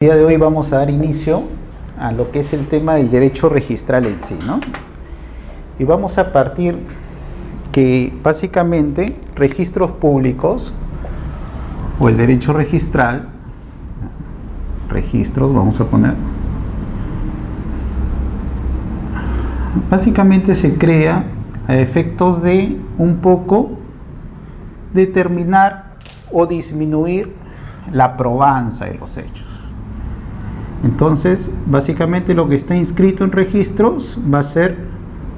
El día de hoy vamos a dar inicio a lo que es el tema del derecho registral en sí, ¿no? Y vamos a partir que básicamente registros públicos o el derecho registral, registros, vamos a poner, básicamente se crea a efectos de un poco determinar o disminuir la probanza de los hechos. Entonces, básicamente lo que está inscrito en registros va a ser,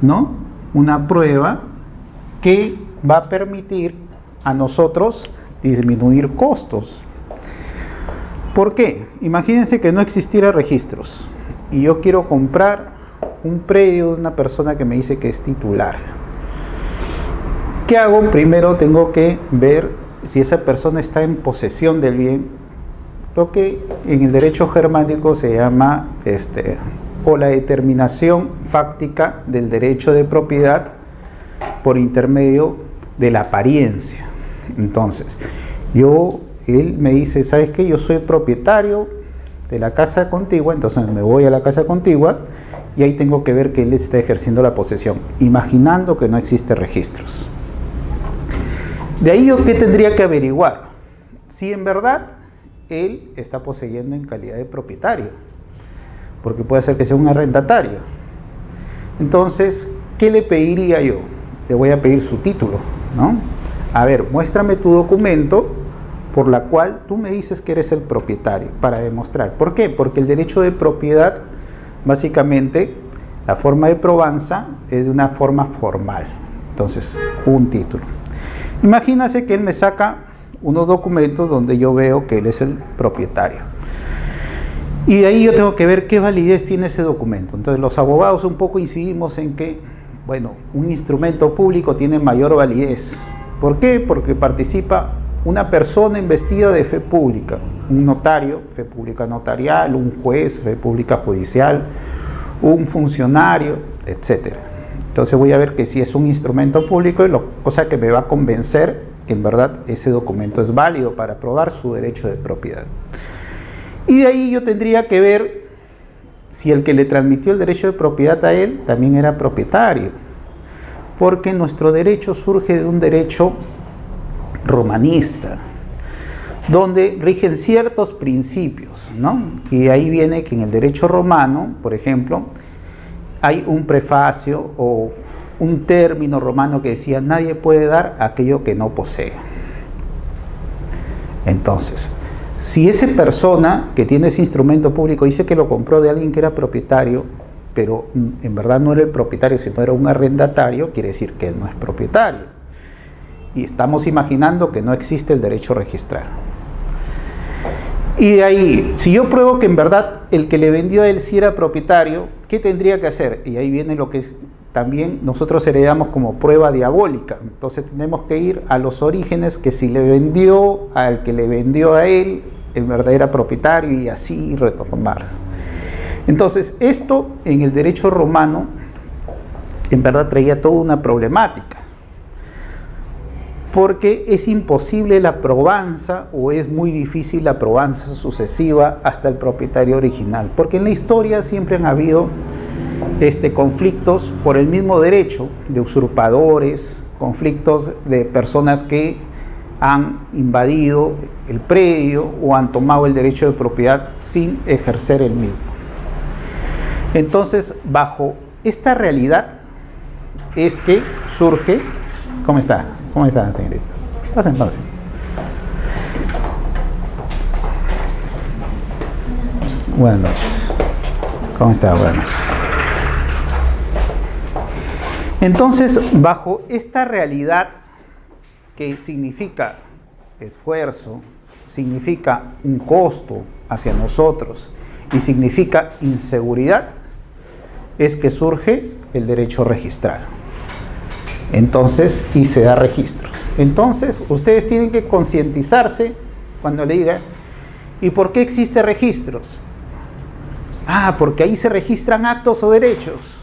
¿no?, una prueba que va a permitir a nosotros disminuir costos. ¿Por qué? Imagínense que no existiera registros y yo quiero comprar un predio de una persona que me dice que es titular. ¿Qué hago? Primero tengo que ver si esa persona está en posesión del bien, lo que en el derecho germánico se llama o la determinación fáctica del derecho de propiedad por intermedio de la apariencia. Entonces, él me dice, ¿sabes qué? Yo soy propietario de la casa contigua, entonces me voy a la casa contigua y ahí tengo que ver que él está ejerciendo la posesión, imaginando que no existe registros. De ahí yo, ¿qué tendría que averiguar? Si en verdad él está poseyendo en calidad de propietario, porque puede ser que sea un arrendatario. Entonces, ¿qué le pediría yo? Le voy a pedir su título, ¿no? A ver, muéstrame tu documento por la cual tú me dices que eres el propietario, para demostrar. ¿Por qué? Porque el derecho de propiedad, básicamente, la forma de probanza es de una forma formal. Entonces, un título. Imagínase que él me saca unos documentos donde yo veo que él es el propietario. Y de ahí yo tengo que ver qué validez tiene ese documento. Entonces los abogados un poco incidimos en que, bueno, un instrumento público tiene mayor validez. ¿Por qué? Porque participa una persona investida de fe pública, un notario, fe pública notarial, un juez, fe pública judicial, un funcionario, etc. Entonces voy a ver que si es un instrumento público, cosa que me va a convencer que en verdad ese documento es válido para probar su derecho de propiedad. Y de ahí yo tendría que ver si el que le transmitió el derecho de propiedad a él también era propietario, porque nuestro derecho surge de un derecho romanista, donde rigen ciertos principios, ¿no? Y ahí viene que en el derecho romano, por ejemplo, hay un prefacio o un término romano que decía: nadie puede dar aquello que no posee. Entonces, si esa persona que tiene ese instrumento público dice que lo compró de alguien que era propietario, pero en verdad no era el propietario, sino era un arrendatario, quiere decir que él no es propietario. Y estamos imaginando que no existe el derecho registral. Y de ahí, si yo pruebo que en verdad el que le vendió a él sí era propietario, ¿qué tendría que hacer? Y ahí viene lo que es también nosotros heredamos como prueba diabólica. Entonces tenemos que ir a los orígenes, que si le vendió al que le vendió a él, en verdad era propietario, y así retomar. Entonces esto en el derecho romano en verdad traía toda una problemática, porque es imposible la probanza, o es muy difícil la probanza sucesiva hasta el propietario original, porque en la historia siempre han habido conflictos por el mismo derecho, de usurpadores, conflictos de personas que han invadido el predio o han tomado el derecho de propiedad sin ejercer el mismo. Entonces, bajo esta realidad es que surge... ¿Cómo está? ¿Cómo están, señoritas? Pasen, pasen. Buenas noches. ¿Cómo está? Buenas noches. Entonces, bajo esta realidad que significa esfuerzo, significa un costo hacia nosotros y significa inseguridad, es que surge el derecho registral. Entonces, y se da registros. Entonces, ustedes tienen que concientizarse cuando le diga, ¿y por qué existe registros? Ah, porque ahí se registran actos o derechos.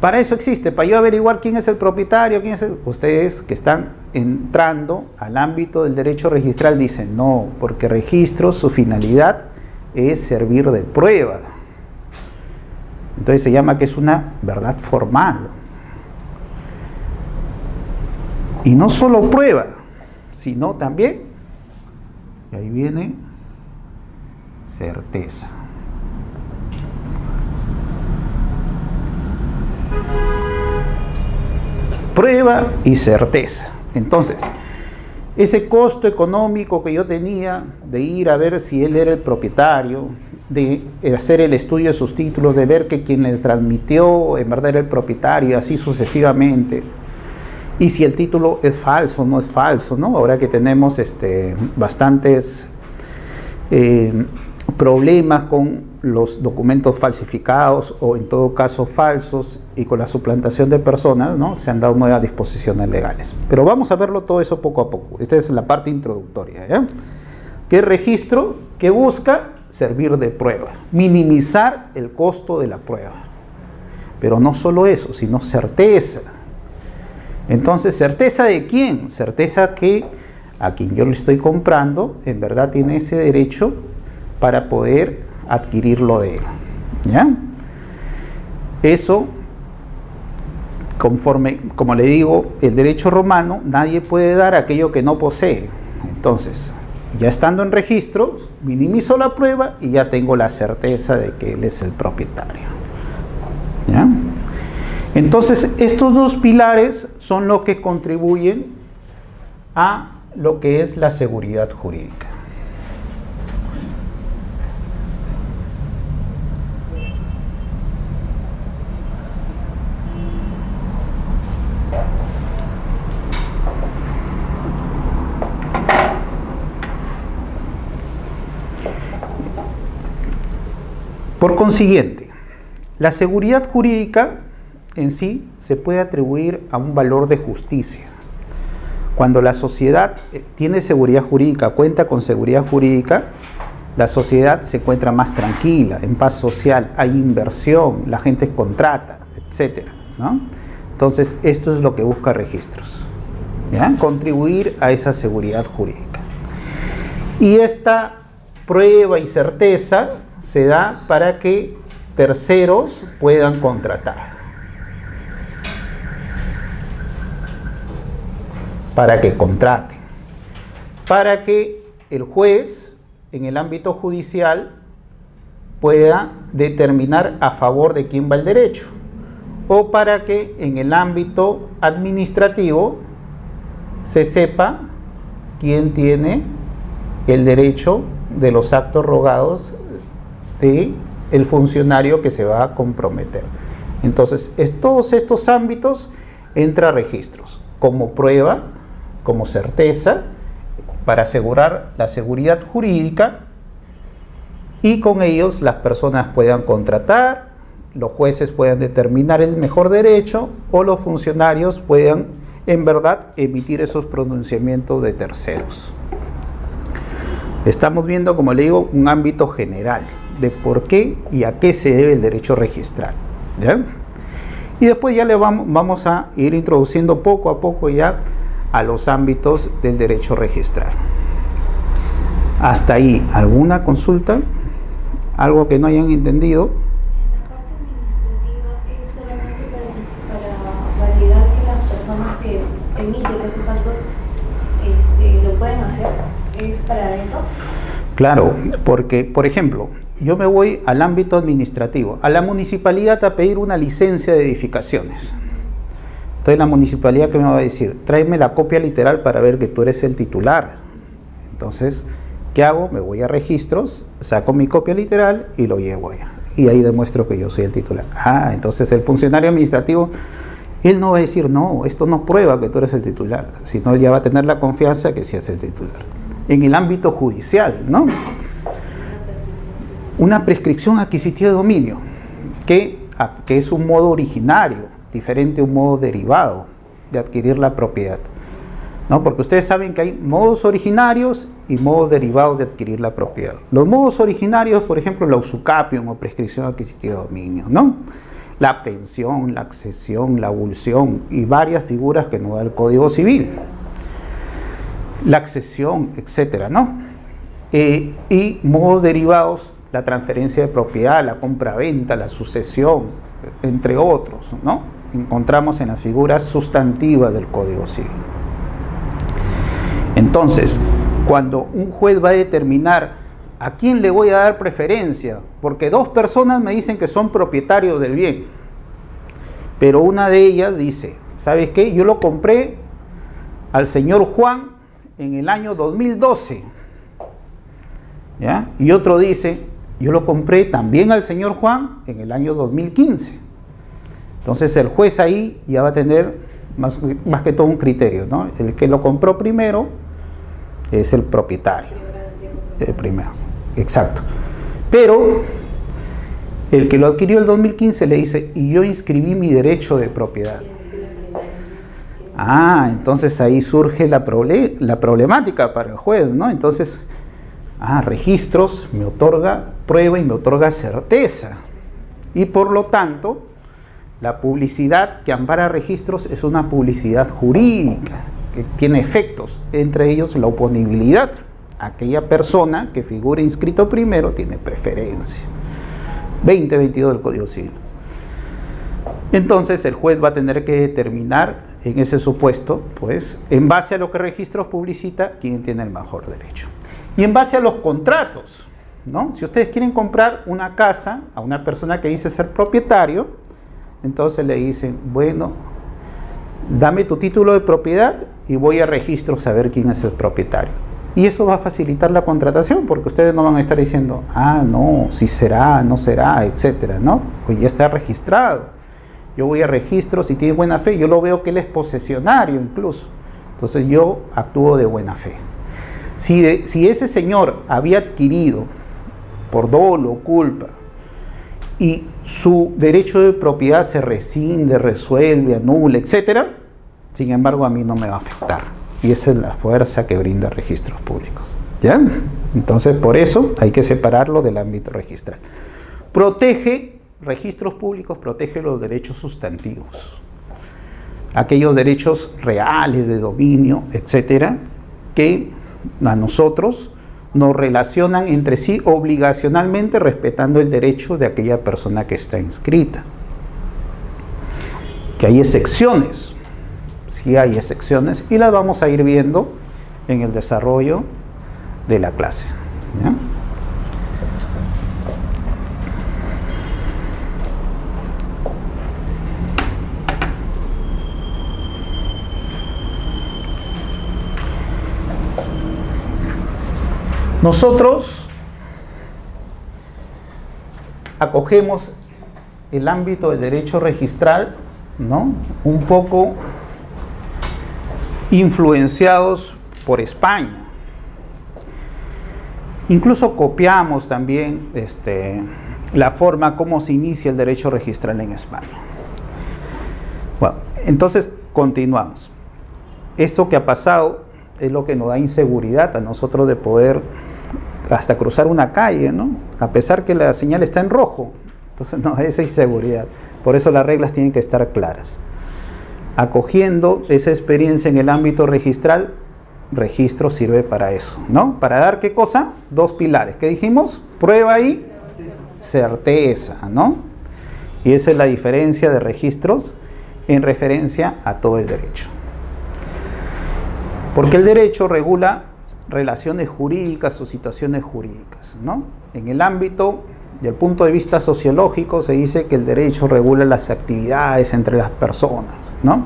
Para eso existe, para yo averiguar quién es el propietario, Ustedes que están entrando al ámbito del derecho registral dicen, no, porque registros, su finalidad es servir de prueba. Entonces se llama que es una verdad formal. Y no solo prueba, sino también, y ahí viene, certeza. Prueba y certeza. Entonces, ese costo económico que yo tenía de ir a ver si él era el propietario, de hacer el estudio de sus títulos, de ver que quien les transmitió en verdad era el propietario, y así sucesivamente. Y si el título es falso o no es falso, ¿no? Ahora que tenemos bastantes problemas con los documentos falsificados o en todo caso falsos y con la suplantación de personas, ¿no? Se han dado nuevas disposiciones legales. Pero vamos a verlo todo eso poco a poco. Esta es la parte introductoria, ¿ya? ¿Qué registro? Que busca servir de prueba, minimizar el costo de la prueba. Pero no solo eso, sino certeza. Entonces, ¿certeza de quién? Certeza que a quien yo le estoy comprando en verdad tiene ese derecho para poder adquirirlo de él, ¿ya? Eso, conforme, como le digo, el derecho romano, nadie puede dar aquello que no posee. Entonces, ya estando en registro, minimizo la prueba y ya tengo la certeza de que él es el propietario, ¿ya? Entonces, estos dos pilares son lo que contribuyen a lo que es la seguridad jurídica. Por consiguiente, la seguridad jurídica en sí se puede atribuir a un valor de justicia. Cuando la sociedad tiene seguridad jurídica, cuenta con seguridad jurídica, la sociedad se encuentra más tranquila, en paz social, hay inversión, la gente contrata, etc., ¿no? Entonces, esto es lo que busca registros, ¿ya? Contribuir a esa seguridad jurídica. Y esta prueba y certeza se da para que terceros puedan contratar, para que contraten, para que el juez en el ámbito judicial pueda determinar a favor de quién va el derecho, o para que en el ámbito administrativo se sepa quién tiene el derecho de los actos rogados de el funcionario que se va a comprometer. Entonces, todos estos ámbitos entra registros como prueba, como certeza, para asegurar la seguridad jurídica, y con ellos las personas puedan contratar, los jueces puedan determinar el mejor derecho, o los funcionarios puedan en verdad emitir esos pronunciamientos de terceros. Estamos viendo, como le digo, un ámbito general de por qué y a qué se debe el derecho registral, ¿ya? Y después ya le vamos a ir introduciendo poco a poco ya a los ámbitos del derecho registral. Hasta ahí, ¿alguna consulta? ¿Algo que no hayan entendido? La parte administrativa es solamente para validar que las personas que emiten esos actos lo pueden hacer. ¿Es para eso? Claro, porque, por ejemplo, yo me voy al ámbito administrativo, a la municipalidad a pedir una licencia de edificaciones. Entonces la municipalidad, ¿qué me va a decir? Tráeme la copia literal para ver que tú eres el titular. Entonces, ¿qué hago? Me voy a registros, saco mi copia literal y lo llevo allá. Y ahí demuestro que yo soy el titular. Ah, entonces el funcionario administrativo, él no va a decir, no, esto no prueba que tú eres el titular, sino él ya va a tener la confianza que sí es el titular. En el ámbito judicial, ¿no? Una prescripción adquisitiva de dominio, que es un modo originario, diferente a un modo derivado de adquirir la propiedad, ¿no? Porque ustedes saben que hay modos originarios y modos derivados de adquirir la propiedad. Los modos originarios, por ejemplo, la usucapión o prescripción adquisitiva de dominio, ¿no? La pensión, la accesión, la abulsión y varias figuras que nos da el Código Civil. La accesión, etcétera, ¿no? Y modos derivados la transferencia de propiedad, la compra-venta, la sucesión, entre otros, ¿no? Encontramos en las figuras sustantivas del Código Civil. Entonces, cuando un juez va a determinar a quién le voy a dar preferencia, porque dos personas me dicen que son propietarios del bien, pero una de ellas dice, ¿sabes qué? Yo lo compré al señor Juan en el año 2012, ¿ya? Y otro dice, yo lo compré también al señor Juan en el año 2015. Entonces el juez ahí ya va a tener más que todo un criterio, ¿no? El que lo compró primero es el propietario, el primero, exacto. Pero el que lo adquirió el 2015 le dice, y yo inscribí mi derecho de propiedad. Entonces ahí surge la problemática para el juez, ¿no? Entonces, registros me otorga prueba y me otorga certeza. Y por lo tanto, la publicidad que ampara registros es una publicidad jurídica, que tiene efectos, entre ellos la oponibilidad. Aquella persona que figure inscrito primero tiene preferencia. 2022 del Código Civil. Entonces el juez va a tener que determinar en ese supuesto, pues, en base a lo que registros publicita, quién tiene el mejor derecho. Y en base a los contratos, ¿no? Si ustedes quieren comprar una casa a una persona que dice ser propietario, entonces le dicen, bueno, dame tu título de propiedad y voy a registros a ver quién es el propietario. Y eso va a facilitar la contratación, porque ustedes no van a estar diciendo, no, si será, no será, etcétera, ¿no? Pues ya está registrado. Yo voy a registros y tiene buena fe, yo lo veo que él es posesionario incluso. Entonces yo actúo de buena fe. Si ese señor había adquirido por dolo o culpa y su derecho de propiedad se rescinde, resuelve, anula, etcétera, sin embargo a mí no me va a afectar. Y esa es la fuerza que brinda registros públicos, ¿ya? Entonces por eso hay que separarlo del ámbito registral. Registros públicos protege los derechos sustantivos, aquellos derechos reales de dominio, etcétera, que a nosotros nos relacionan entre sí obligacionalmente respetando el derecho de aquella persona que está inscrita. Que hay excepciones, sí hay excepciones, y las vamos a ir viendo en el desarrollo de la clase, ¿ya? Nosotros acogemos el ámbito del derecho registral, ¿no? Un poco influenciados por España. Incluso copiamos también la forma como se inicia el derecho registral en España. Bueno, entonces continuamos. Esto que ha pasado es lo que nos da inseguridad a nosotros de poder hasta cruzar una calle, ¿no? A pesar que la señal está en rojo. Entonces, no, esa inseguridad. Por eso las reglas tienen que estar claras. Acogiendo esa experiencia en el ámbito registral, registro sirve para eso, ¿no? ¿Para dar qué cosa? Dos pilares. ¿Qué dijimos? Prueba y certeza, ¿no? Y esa es la diferencia de registros en referencia a todo el derecho. Porque el derecho regula relaciones jurídicas o situaciones jurídicas, ¿no? En el ámbito, del punto de vista sociológico, se dice que el derecho regula las actividades entre las personas, ¿no?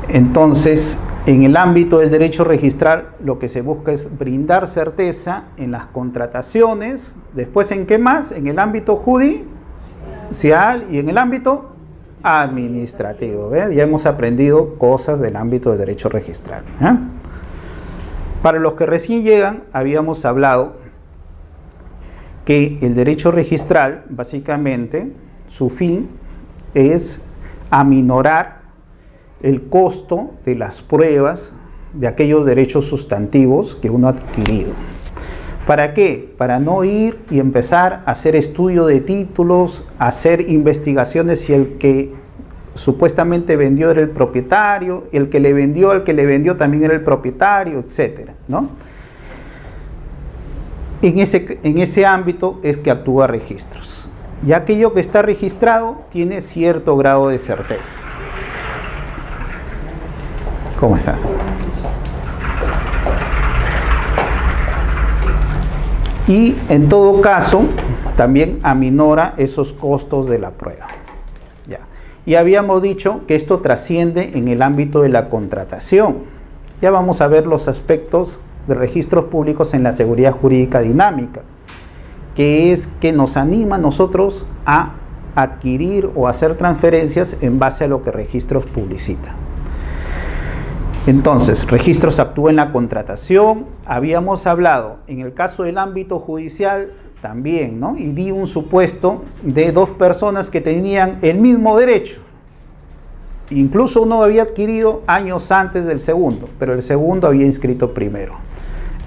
Entonces, en el ámbito del derecho registral, lo que se busca es brindar certeza en las contrataciones. Después, ¿en qué más? En el ámbito judicial y en el ámbito administrativo. ¿Ves? Ya hemos aprendido cosas del ámbito del derecho registral, ¿eh? Para los que recién llegan, habíamos hablado que el derecho registral, básicamente, su fin es aminorar el costo de las pruebas de aquellos derechos sustantivos que uno ha adquirido. ¿Para qué? Para no ir y empezar a hacer estudio de títulos, hacer investigaciones si el que supuestamente vendió era el propietario, el que le vendió, al que le vendió también era el propietario, etcétera, ¿no? en ese ámbito es que actúa registros. Y aquello que está registrado tiene cierto grado de certeza. ¿Cómo estás? Y en todo caso, también aminora esos costos de la prueba. Ya. Y habíamos dicho que esto trasciende en el ámbito de la contratación. Ya vamos a ver los aspectos de registros públicos en la seguridad jurídica dinámica, que es que nos anima a nosotros a adquirir o hacer transferencias en base a lo que registros publicita. Entonces, registros actúa en la contratación. Habíamos hablado en el caso del ámbito judicial también, ¿no? Y di un supuesto de dos personas que tenían el mismo derecho. Incluso uno había adquirido años antes del segundo, pero el segundo había inscrito primero.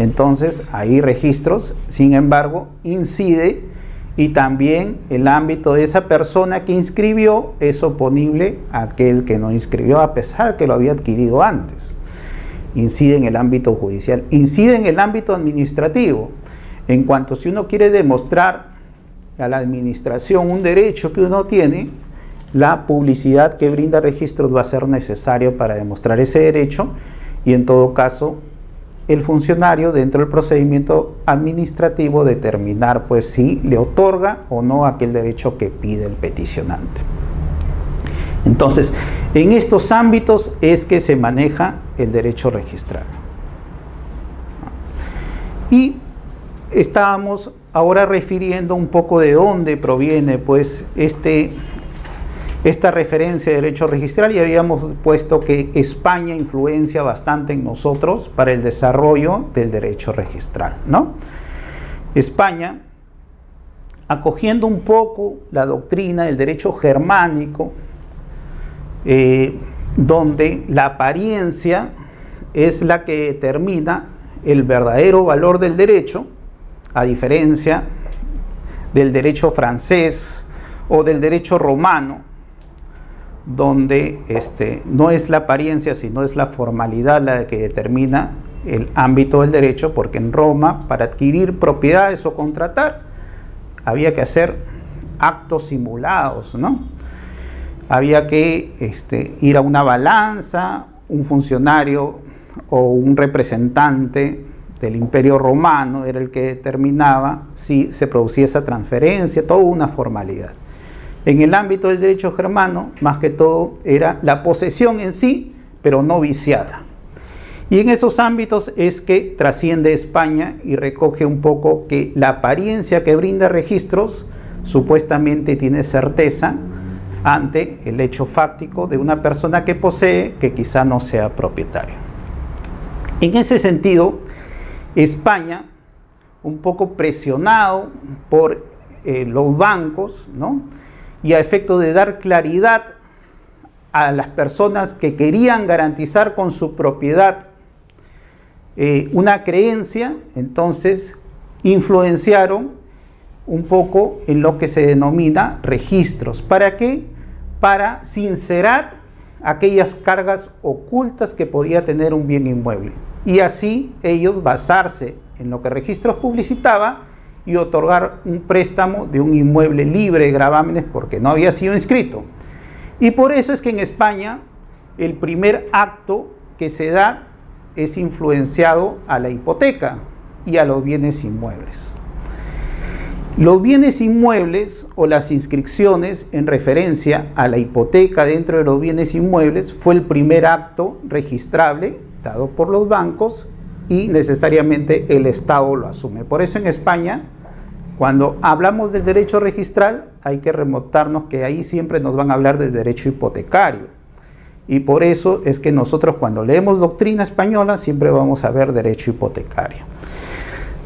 Entonces, ahí registros, sin embargo, incide, y también el ámbito de esa persona que inscribió es oponible a aquel que no inscribió, a pesar que lo había adquirido antes. Incide en el ámbito judicial, incide en el ámbito administrativo. En cuanto si uno quiere demostrar a la administración un derecho que uno tiene, la publicidad que brinda registros va a ser necesario para demostrar ese derecho, y en todo caso el funcionario dentro del procedimiento administrativo determinar pues si le otorga o no aquel derecho que pide el peticionante. Entonces, en estos ámbitos es que se maneja el derecho registral. Y estábamos ahora refiriendo un poco de dónde proviene pues esta referencia de derecho registral, y habíamos puesto que España influencia bastante en nosotros para el desarrollo del derecho registral, ¿no? España, acogiendo un poco la doctrina del derecho germánico, donde la apariencia es la que determina el verdadero valor del derecho, a diferencia del derecho francés o del derecho romano, donde no es la apariencia, sino es la formalidad la que determina el ámbito del derecho, porque en Roma, para adquirir propiedades o contratar, había que hacer actos simulados, ¿no? Había que ir a una balanza, un funcionario o un representante del Imperio Romano era el que determinaba si se producía esa transferencia, toda una formalidad. En el ámbito del derecho germano, más que todo, era la posesión en sí, pero no viciada. Y en esos ámbitos es que trasciende España y recoge un poco que la apariencia que brinda registros supuestamente tiene certeza ante el hecho fáctico de una persona que posee, que quizá no sea propietario. En ese sentido, España, un poco presionado por los bancos, ¿no? Y a efecto de dar claridad a las personas que querían garantizar con su propiedad una creencia, entonces influenciaron un poco en lo que se denomina registros. ¿Para qué? Para sincerar aquellas cargas ocultas que podía tener un bien inmueble. Y así ellos basarse en lo que registros publicitaba y otorgar un préstamo de un inmueble libre de gravámenes porque no había sido inscrito. Y por eso es que en España el primer acto que se da es influenciado a la hipoteca y a los bienes inmuebles. Los bienes inmuebles o las inscripciones en referencia a la hipoteca dentro de los bienes inmuebles fue el primer acto registrable dado por los bancos y necesariamente el Estado lo asume. Por eso en España, cuando hablamos del derecho registral, hay que remontarnos que ahí siempre nos van a hablar del derecho hipotecario. Y por eso es que nosotros cuando leemos doctrina española siempre vamos a ver derecho hipotecario.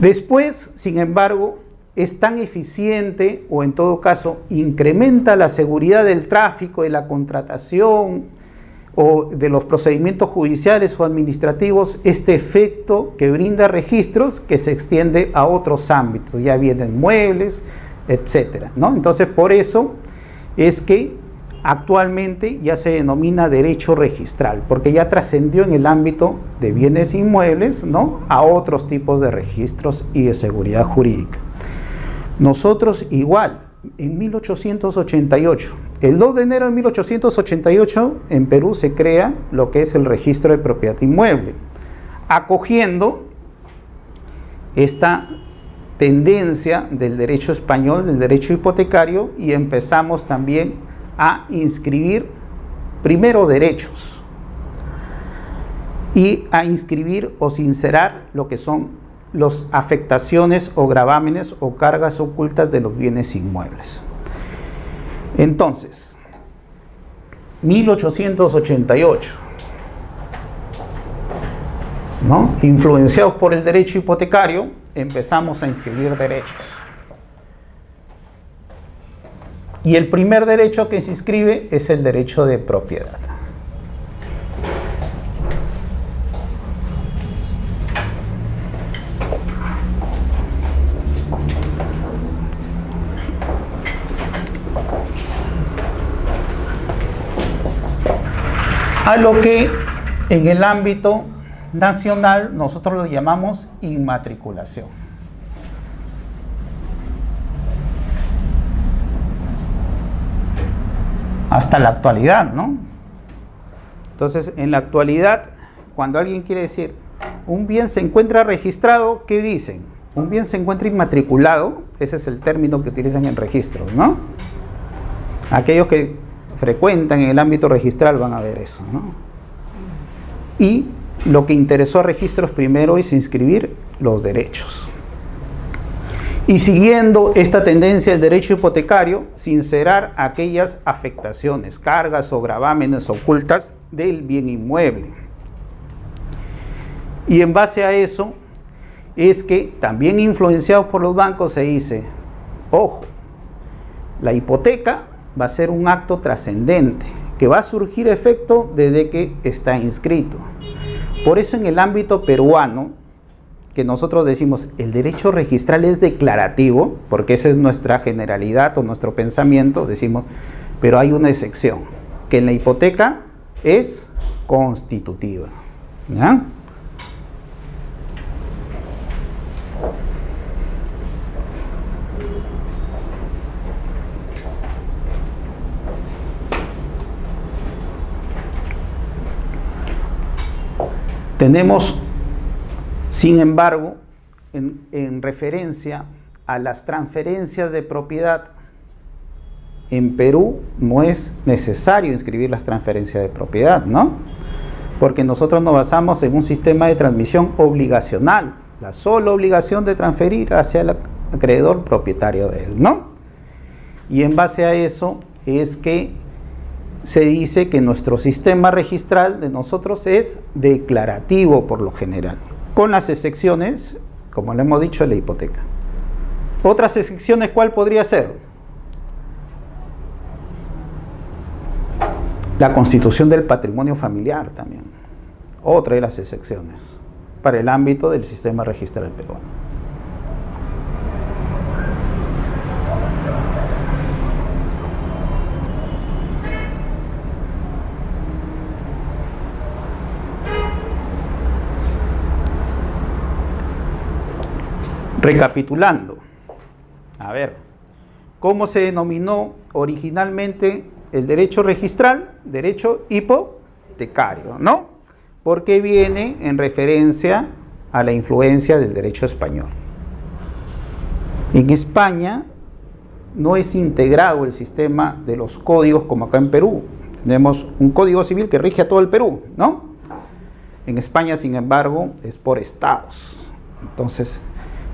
Después, sin embargo, es tan eficiente o en todo caso incrementa la seguridad del tráfico, de la contratación o de los procedimientos judiciales o administrativos, este efecto que brinda registros que se extiende a otros ámbitos, ya bienes muebles, etcétera, ¿no? Entonces, por eso es que actualmente ya se denomina derecho registral, porque ya trascendió en el ámbito de bienes inmuebles, ¿no?, a otros tipos de registros y de seguridad jurídica. Nosotros igual, en 1888, el 2 de enero de 1888, en Perú se crea lo que es el registro de propiedad inmueble, acogiendo esta tendencia del derecho español, del derecho hipotecario, y empezamos también a inscribir primero derechos y a inscribir o sincerar lo que son las afectaciones o gravámenes o cargas ocultas de los bienes inmuebles. Entonces, 1888, ¿no?, influenciados por el derecho hipotecario, empezamos a inscribir derechos. Y el primer derecho que se inscribe es el derecho de propiedad. A lo que en el ámbito nacional nosotros lo llamamos inmatriculación. Hasta la actualidad, ¿no? Entonces, en la actualidad, cuando alguien quiere decir un bien se encuentra registrado, ¿qué dicen? Un bien se encuentra inmatriculado, ese es el término que utilizan en registros, ¿no? Aquellos que frecuentan en el ámbito registral van a ver eso, ¿no? Y lo que interesó a registros primero es inscribir los derechos. Y siguiendo esta tendencia del derecho hipotecario, sincerar aquellas afectaciones, cargas o gravámenes ocultas del bien inmueble. Y en base a eso es que también influenciados por los bancos se dice, ojo, la hipoteca va a ser un acto trascendente que va a surgir efecto desde que está inscrito. Por eso en el ámbito peruano, que nosotros decimos el derecho registral es declarativo, porque esa es nuestra generalidad o nuestro pensamiento, decimos, pero hay una excepción, que en la hipoteca es constitutiva, ¿ya? Tenemos, sin embargo, en referencia a las transferencias de propiedad, en Perú no es necesario inscribir las transferencias de propiedad, ¿no? Porque nosotros nos basamos en un sistema de transmisión obligacional, la sola obligación de transferir hacia el acreedor propietario de él, ¿no? Y en base a eso es que se dice que nuestro sistema registral de nosotros es declarativo por lo general, con las excepciones, como le hemos dicho, de la hipoteca. Otras excepciones, ¿cuál podría ser? La constitución del patrimonio familiar también, otra de las excepciones para el ámbito del sistema registral peruano. Recapitulando, a ver, ¿cómo se denominó originalmente el derecho registral? Derecho hipotecario, ¿no? Porque viene en referencia a la influencia del derecho español. En España no es integrado el sistema de los códigos como acá en Perú. Tenemos un código civil que rige a todo el Perú, ¿no? En España, sin embargo, es por estados. Entonces,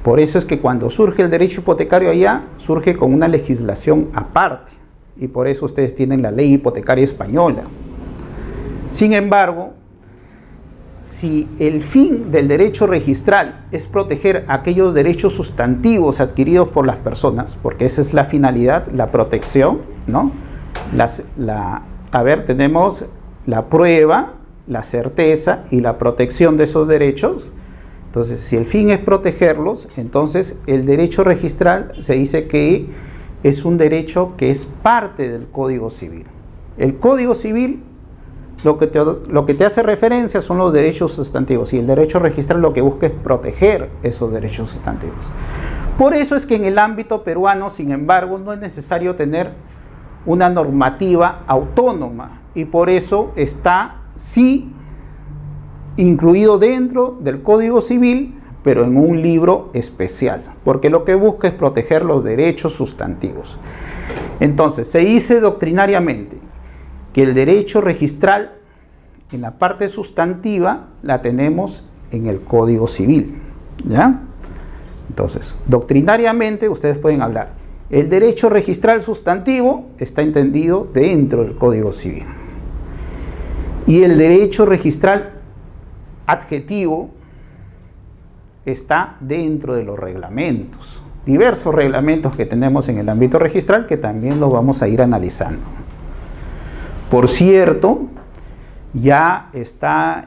por eso es que cuando surge el derecho hipotecario allá, surge con una legislación aparte. Y por eso ustedes tienen la ley hipotecaria española. Sin embargo, si el fin del derecho registral es proteger aquellos derechos sustantivos adquiridos por las personas, porque esa es la finalidad, la protección, ¿no? Tenemos la prueba, la certeza y la protección de esos derechos. Entonces, si el fin es protegerlos, entonces el derecho registral se dice que es un derecho que es parte del Código Civil. El Código Civil lo que te hace referencia son los derechos sustantivos, y el derecho registral lo que busca es proteger esos derechos sustantivos. Por eso es que en el ámbito peruano, sin embargo, no es necesario tener una normativa autónoma, y por eso está sí incluido dentro del Código Civil, pero en un libro especial, porque lo que busca es proteger los derechos sustantivos. Entonces, se dice doctrinariamente que el derecho registral en la parte sustantiva la tenemos en el Código Civil, ¿ya? Entonces, doctrinariamente ustedes pueden hablar, el derecho registral sustantivo está entendido dentro del Código Civil, y el derecho registral adjetivo está dentro de los reglamentos, diversos reglamentos que tenemos en el ámbito registral, que también lo vamos a ir analizando. Por cierto, ya está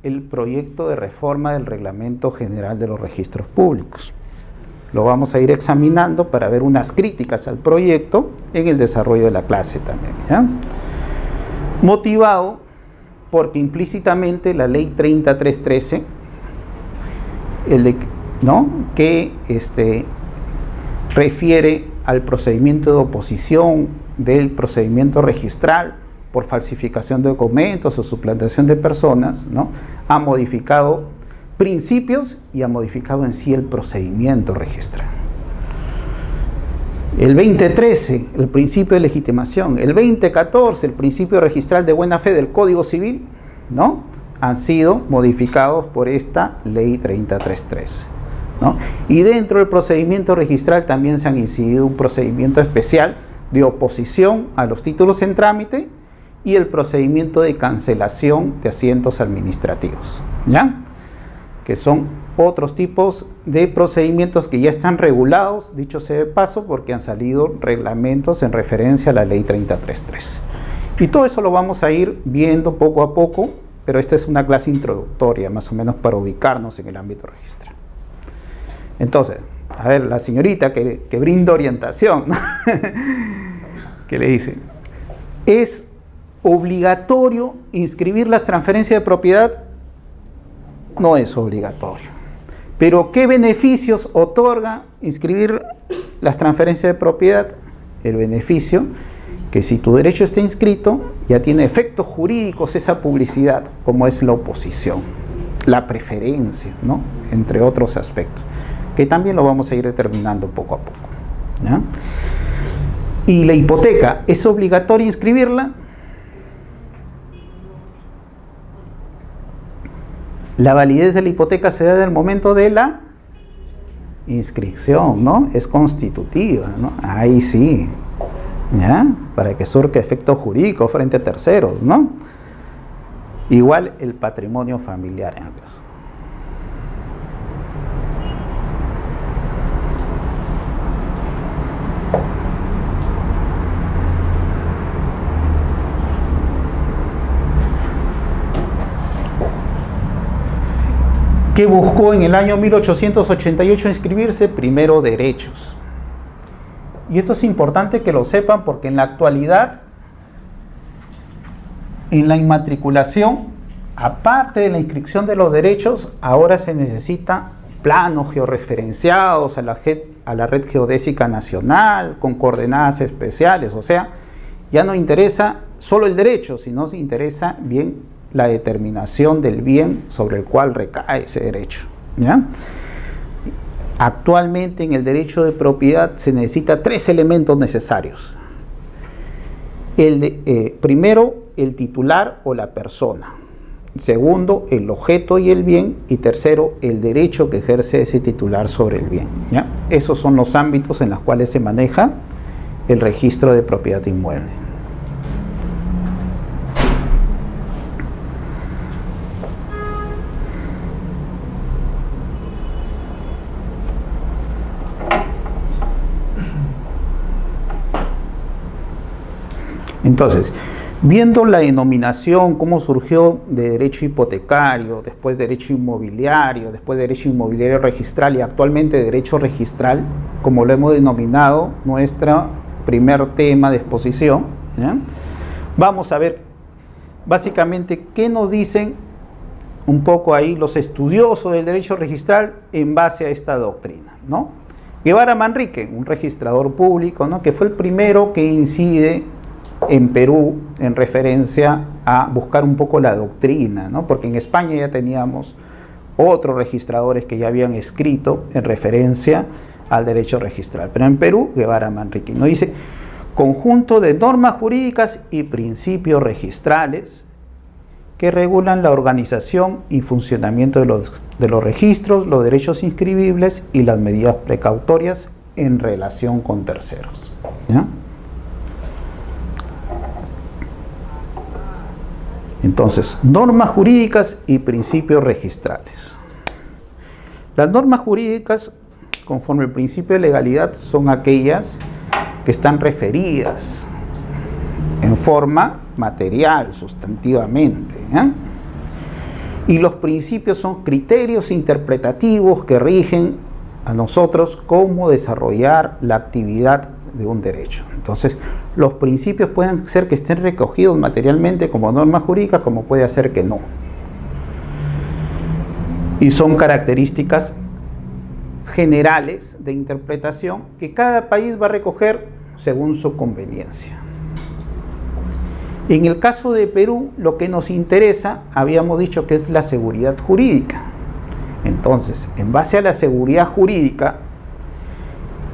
el proyecto de reforma del Reglamento General de los Registros Públicos. Lo vamos a ir examinando para ver unas críticas al proyecto en el desarrollo de la clase también, ¿ya? Motivado porque implícitamente la ley 3313, que refiere al procedimiento de oposición del procedimiento registral por falsificación de documentos o suplantación de personas, ¿no?, ha modificado principios y ha modificado en sí el procedimiento registral. El 2013, el principio de legitimación, el 2014, el principio registral de buena fe del Código Civil, ¿no?, han sido modificados por esta ley 3313, ¿no? Y dentro del procedimiento registral también se han incidido un procedimiento especial de oposición a los títulos en trámite y el procedimiento de cancelación de asientos administrativos, ¿ya?, que son otros tipos de procedimientos que ya están regulados, dicho sea de paso, porque han salido reglamentos en referencia a la ley 3313. Y todo eso lo vamos a ir viendo poco a poco, pero esta es una clase introductoria, más o menos para ubicarnos en el ámbito registral. Entonces, a ver, la señorita que brinda orientación, ¿no? que le dice, ¿es obligatorio inscribir las transferencias de propiedad? No es obligatorio. Pero ¿qué beneficios otorga inscribir las transferencias de propiedad? El beneficio que si tu derecho está inscrito, ya tiene efectos jurídicos esa publicidad, como es la oposición, la preferencia, ¿no?, entre otros aspectos, que también lo vamos a ir determinando poco a poco, ¿ya? Y la hipoteca, ¿es obligatorio inscribirla? La validez de la hipoteca se da en el momento de la inscripción, ¿no? Es constitutiva, ¿no? Ahí sí, ¿ya? Para que surca efecto jurídico frente a terceros, ¿no? Igual el patrimonio familiar en el caso. ¿Qué buscó en el año 1888 inscribirse? Primero, derechos. Y esto es importante que lo sepan porque en la actualidad, en la inmatriculación, aparte de la inscripción de los derechos, ahora se necesita planos georreferenciados a la red geodésica nacional, con coordenadas especiales. O sea, ya no interesa solo el derecho, sino se interesa bien la determinación del bien sobre el cual recae ese derecho, ¿ya? Actualmente en el derecho de propiedad se necesita 3 elementos necesarios. Primero, el titular o la persona. Segundo, el objeto y el bien. Y tercero, el derecho que ejerce ese titular sobre el bien, ¿ya? Esos son los ámbitos en los cuales se maneja el registro de propiedad inmueble. Entonces, viendo la denominación, cómo surgió de derecho hipotecario, después derecho inmobiliario, después derecho inmobiliario registral y actualmente derecho registral, como lo hemos denominado nuestro primer tema de exposición, ¿ya?, Vamos a ver básicamente qué nos dicen un poco ahí los estudiosos del derecho registral en base a esta doctrina, ¿no? Guevara Manrique, un registrador público, ¿no?, que fue el primero que incide en Perú en referencia a buscar un poco la doctrina, ¿no? Porque en España ya teníamos otros registradores que ya habían escrito en referencia al derecho registral, pero en Perú, Guevara Manrique nos dice: conjunto de normas jurídicas y principios registrales que regulan la organización y funcionamiento de los registros, los derechos inscribibles y las medidas precautorias en relación con terceros, ¿ya? Entonces, normas jurídicas y principios registrales. Las normas jurídicas, conforme al principio de legalidad, son aquellas que están referidas en forma material, sustantivamente, ¿eh? Y los principios son criterios interpretativos que rigen a nosotros cómo desarrollar la actividad de un derecho. Entonces, los principios pueden ser que estén recogidos materialmente como normas jurídicas, como puede ser que no. Y son características generales de interpretación que cada país va a recoger según su conveniencia. En el caso de Perú, lo que nos interesa, habíamos dicho que es la seguridad jurídica. Entonces, en base a la seguridad jurídica,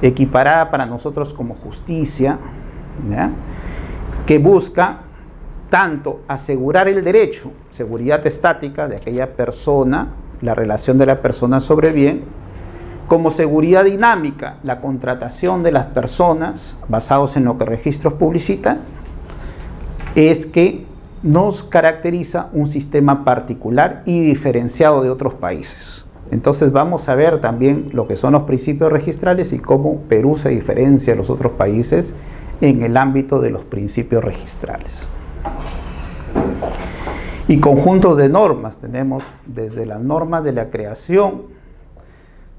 equiparada para nosotros como justicia, ¿ya?, que busca tanto asegurar el derecho, seguridad estática de aquella persona, la relación de la persona sobre el bien, como seguridad dinámica, la contratación de las personas basados en lo que registros publicitan, es que nos caracteriza un sistema particular y diferenciado de otros países. Entonces vamos a ver también lo que son los principios registrales y cómo Perú se diferencia de los otros países en el ámbito de los principios registrales. Y conjuntos de normas, tenemos desde las normas de la creación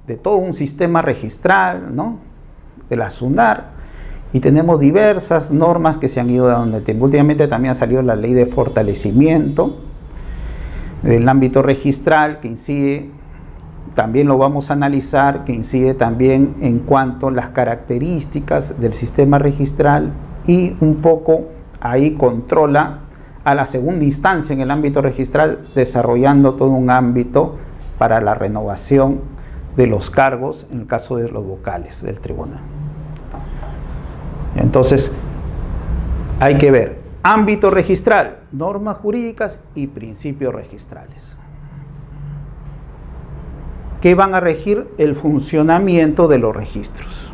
de todo un sistema registral, ¿no?, de la SUNAR, y tenemos diversas normas que se han ido dando en el tiempo. Últimamente también ha salido la ley de fortalecimiento del ámbito registral, que incide, también lo vamos a analizar, que incide también en cuanto a las características del sistema registral y un poco ahí controla a la segunda instancia en el ámbito registral, desarrollando todo un ámbito para la renovación de los cargos en el caso de los vocales del tribunal. Entonces, hay que ver ámbito registral, normas jurídicas y principios registrales, que van a regir el funcionamiento de los registros.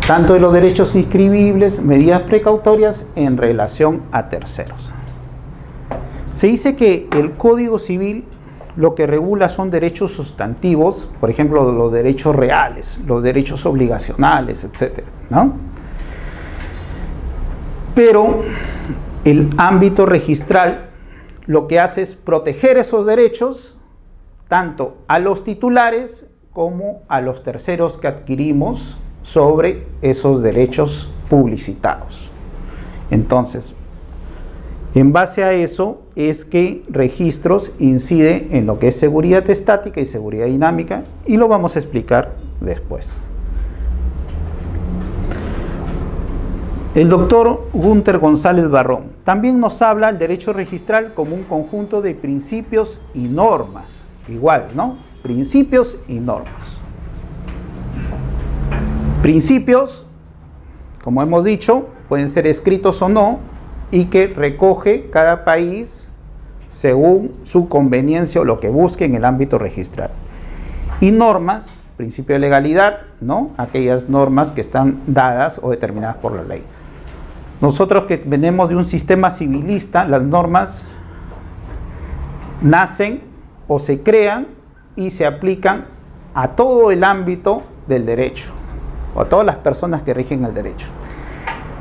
Tanto de los derechos inscribibles, medidas precautorias en relación a terceros. Se dice que el Código Civil lo que regula son derechos sustantivos, por ejemplo, los derechos reales, los derechos obligacionales, etc., ¿no? Pero el ámbito registral lo que hace es proteger esos derechos tanto a los titulares como a los terceros que adquirimos sobre esos derechos publicitados. Entonces, en base a eso es que registros incide en lo que es seguridad estática y seguridad dinámica, y lo vamos a explicar después. El doctor Gunter González Barrón también nos habla del derecho registral como un conjunto de principios y normas. Igual, ¿no? Principios y normas. Principios, como hemos dicho, pueden ser escritos o no, y que recoge cada país según su conveniencia o lo que busque en el ámbito registral. Y normas, principio de legalidad, ¿no?, aquellas normas que están dadas o determinadas por la ley. Nosotros que venimos de un sistema civilista, las normas nacen o se crean y se aplican a todo el ámbito del derecho, o a todas las personas que rigen el derecho.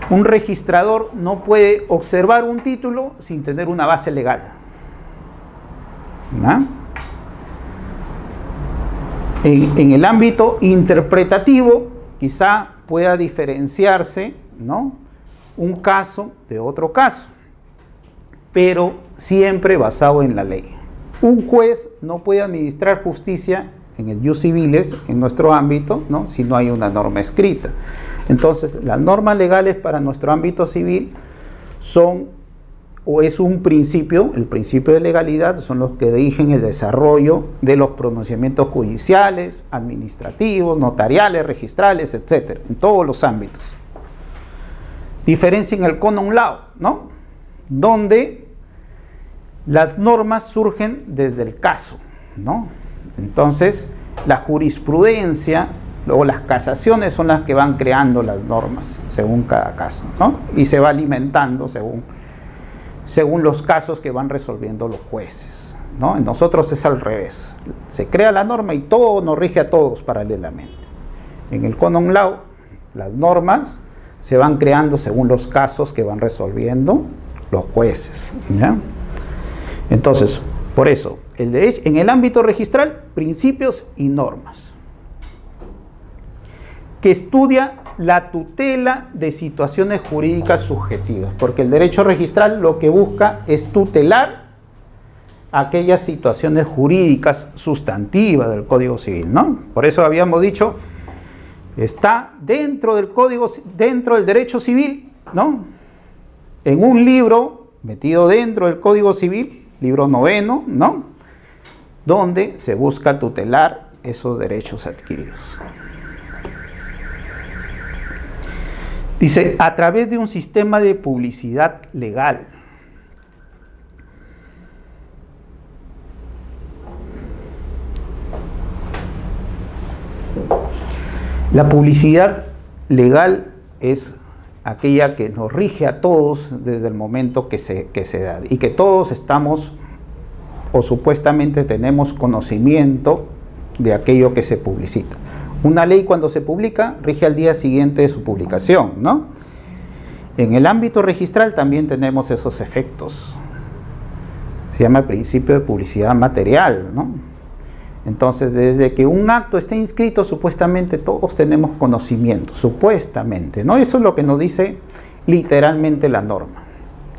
Un registrador no puede observar un título sin tener una base legal, ¿no? En el ámbito interpretativo, quizá pueda diferenciarse, ¿no?, un caso de otro caso, pero siempre basado en la ley. Un juez no puede administrar justicia en el jus civiles, en nuestro ámbito, ¿no?, si no hay una norma escrita. Entonces, las normas legales para nuestro ámbito civil son, o es un principio, el principio de legalidad, son los que rigen el desarrollo de los pronunciamientos judiciales, administrativos, notariales, registrales, etcétera, en todos los ámbitos. Diferencia en el common law, ¿no?, donde las normas surgen desde el caso, ¿no? Entonces, la jurisprudencia o las casaciones son las que van creando las normas según cada caso, ¿no? Y se va alimentando según los casos que van resolviendo los jueces, ¿no? En nosotros es al revés. Se crea la norma y todo nos rige a todos paralelamente. En el common law, las normas se van creando según los casos que van resolviendo los jueces, ¿ya? Entonces, por eso, en el ámbito registral, principios y normas, que estudia la tutela de situaciones jurídicas subjetivas, porque el derecho registral lo que busca es tutelar aquellas situaciones jurídicas sustantivas del Código Civil, ¿no? Por eso habíamos dicho, está dentro del derecho civil, ¿no?, en un libro metido dentro del Código Civil, libro 9, ¿no?, donde se busca tutelar esos derechos adquiridos. Dice, a través de un sistema de publicidad legal. La publicidad legal es aquella que nos rige a todos desde el momento que se da, y que todos estamos o supuestamente tenemos conocimiento de aquello que se publicita. Una ley, cuando se publica, rige al día siguiente de su publicación, ¿no? En el ámbito registral también tenemos esos efectos. Se llama principio de publicidad material, ¿no? Entonces, desde que un acto está inscrito, supuestamente todos tenemos conocimiento, supuestamente, ¿no? Eso es lo que nos dice literalmente la norma,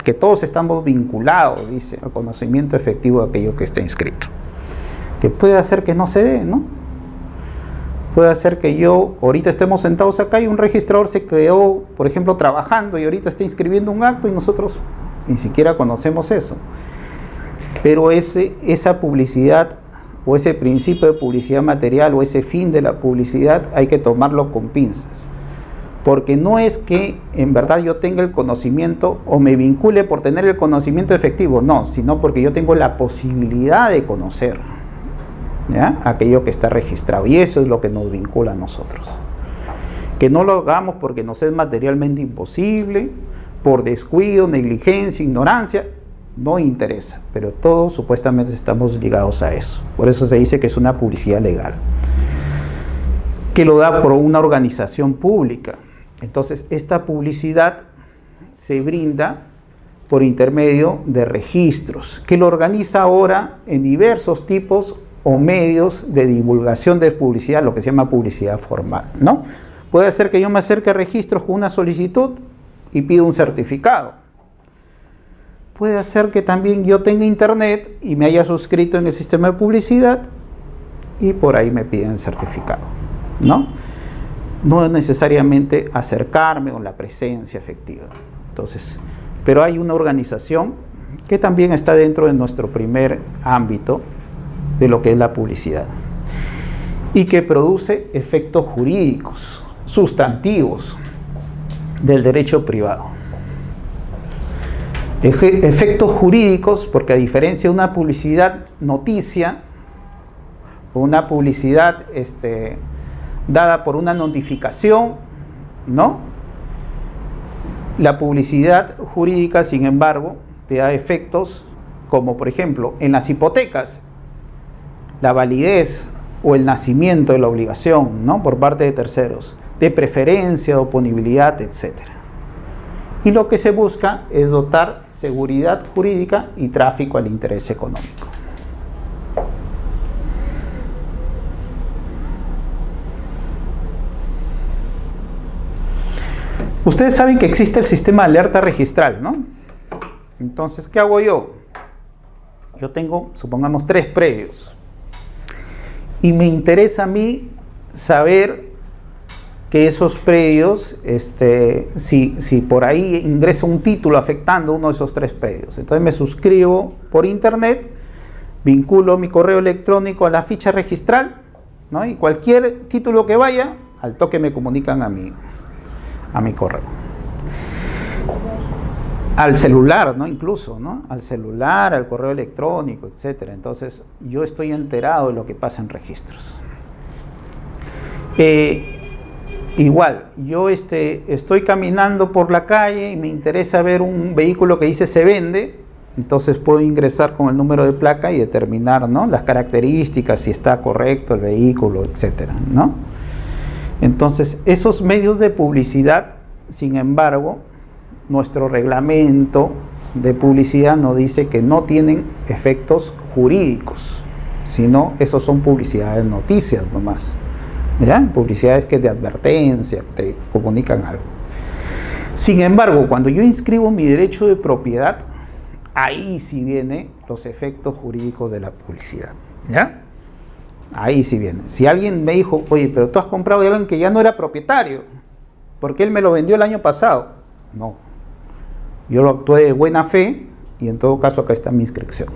que todos estamos vinculados, dice, al conocimiento efectivo de aquello que está inscrito. Que puede hacer que no se dé, ¿no? Puede hacer que ahorita estemos sentados acá y un registrador se quedó, por ejemplo, trabajando y ahorita está inscribiendo un acto y nosotros ni siquiera conocemos eso. Pero esa publicidad o ese principio de publicidad material o ese fin de la publicidad hay que tomarlo con pinzas. Porque no es que en verdad yo tenga el conocimiento o me vincule por tener el conocimiento efectivo, no, sino porque yo tengo la posibilidad de conocer, ¿ya?, aquello que está registrado, y eso es lo que nos vincula a nosotros. Que no lo hagamos porque nos es materialmente imposible, por descuido, negligencia, ignorancia, no interesa, pero todos supuestamente estamos ligados a eso. Por eso se dice que es una publicidad legal, que lo da por una organización pública. Entonces, esta publicidad se brinda por intermedio de registros, que lo organiza ahora en diversos tipos o medios de divulgación de publicidad, lo que se llama publicidad formal, ¿no? Puede ser que yo me acerque a registros con una solicitud y pido un certificado. Puede ser que también yo tenga internet y me haya suscrito en el sistema de publicidad y por ahí me piden certificado, ¿no? No es necesariamente acercarme con la presencia efectiva. Entonces, pero hay una organización que también está dentro de nuestro primer ámbito de lo que es la publicidad y que produce efectos jurídicos, sustantivos del derecho privado. Efectos jurídicos, porque a diferencia de una publicidad noticia o una publicidad dada por una notificación, ¿no?, la publicidad jurídica, sin embargo, te da efectos como, por ejemplo, en las hipotecas, la validez o el nacimiento de la obligación, ¿no?, por parte de terceros, de preferencia, oponibilidad, etcétera. Y lo que se busca es dotar seguridad jurídica y tráfico al interés económico. Ustedes saben que existe el sistema de alerta registral, ¿no? Entonces, ¿qué hago yo? Yo tengo, supongamos, 3 predios. Y me interesa a mí saber que esos predios, si por ahí ingresa un título afectando uno de esos 3 predios. Entonces me suscribo por internet, vinculo mi correo electrónico a la ficha registral, ¿no? Y cualquier título que vaya, al toque me comunican a mi correo. Al celular, ¿no? Incluso, ¿no? Al celular, al correo electrónico, etc. Entonces, yo estoy enterado de lo que pasa en registros. Igual, yo estoy caminando por la calle y me interesa ver un vehículo que dice se vende, entonces puedo ingresar con el número de placa y determinar, ¿no?, las características, si está correcto el vehículo, etc., ¿no? Entonces, esos medios de publicidad, sin embargo, nuestro reglamento de publicidad nos dice que no tienen efectos jurídicos, sino esos son publicidades, noticias nomás, ¿ya? Publicidades que de advertencia, que te comunican algo. Sin embargo, cuando yo inscribo mi derecho de propiedad, ahí sí vienen los efectos jurídicos de la publicidad, ¿ya? Ahí sí viene. Si alguien me dijo, oye, pero tú has comprado de alguien que ya no era propietario, porque él me lo vendió el año pasado. No. Yo lo actué de buena fe y en todo caso acá está mi inscripción,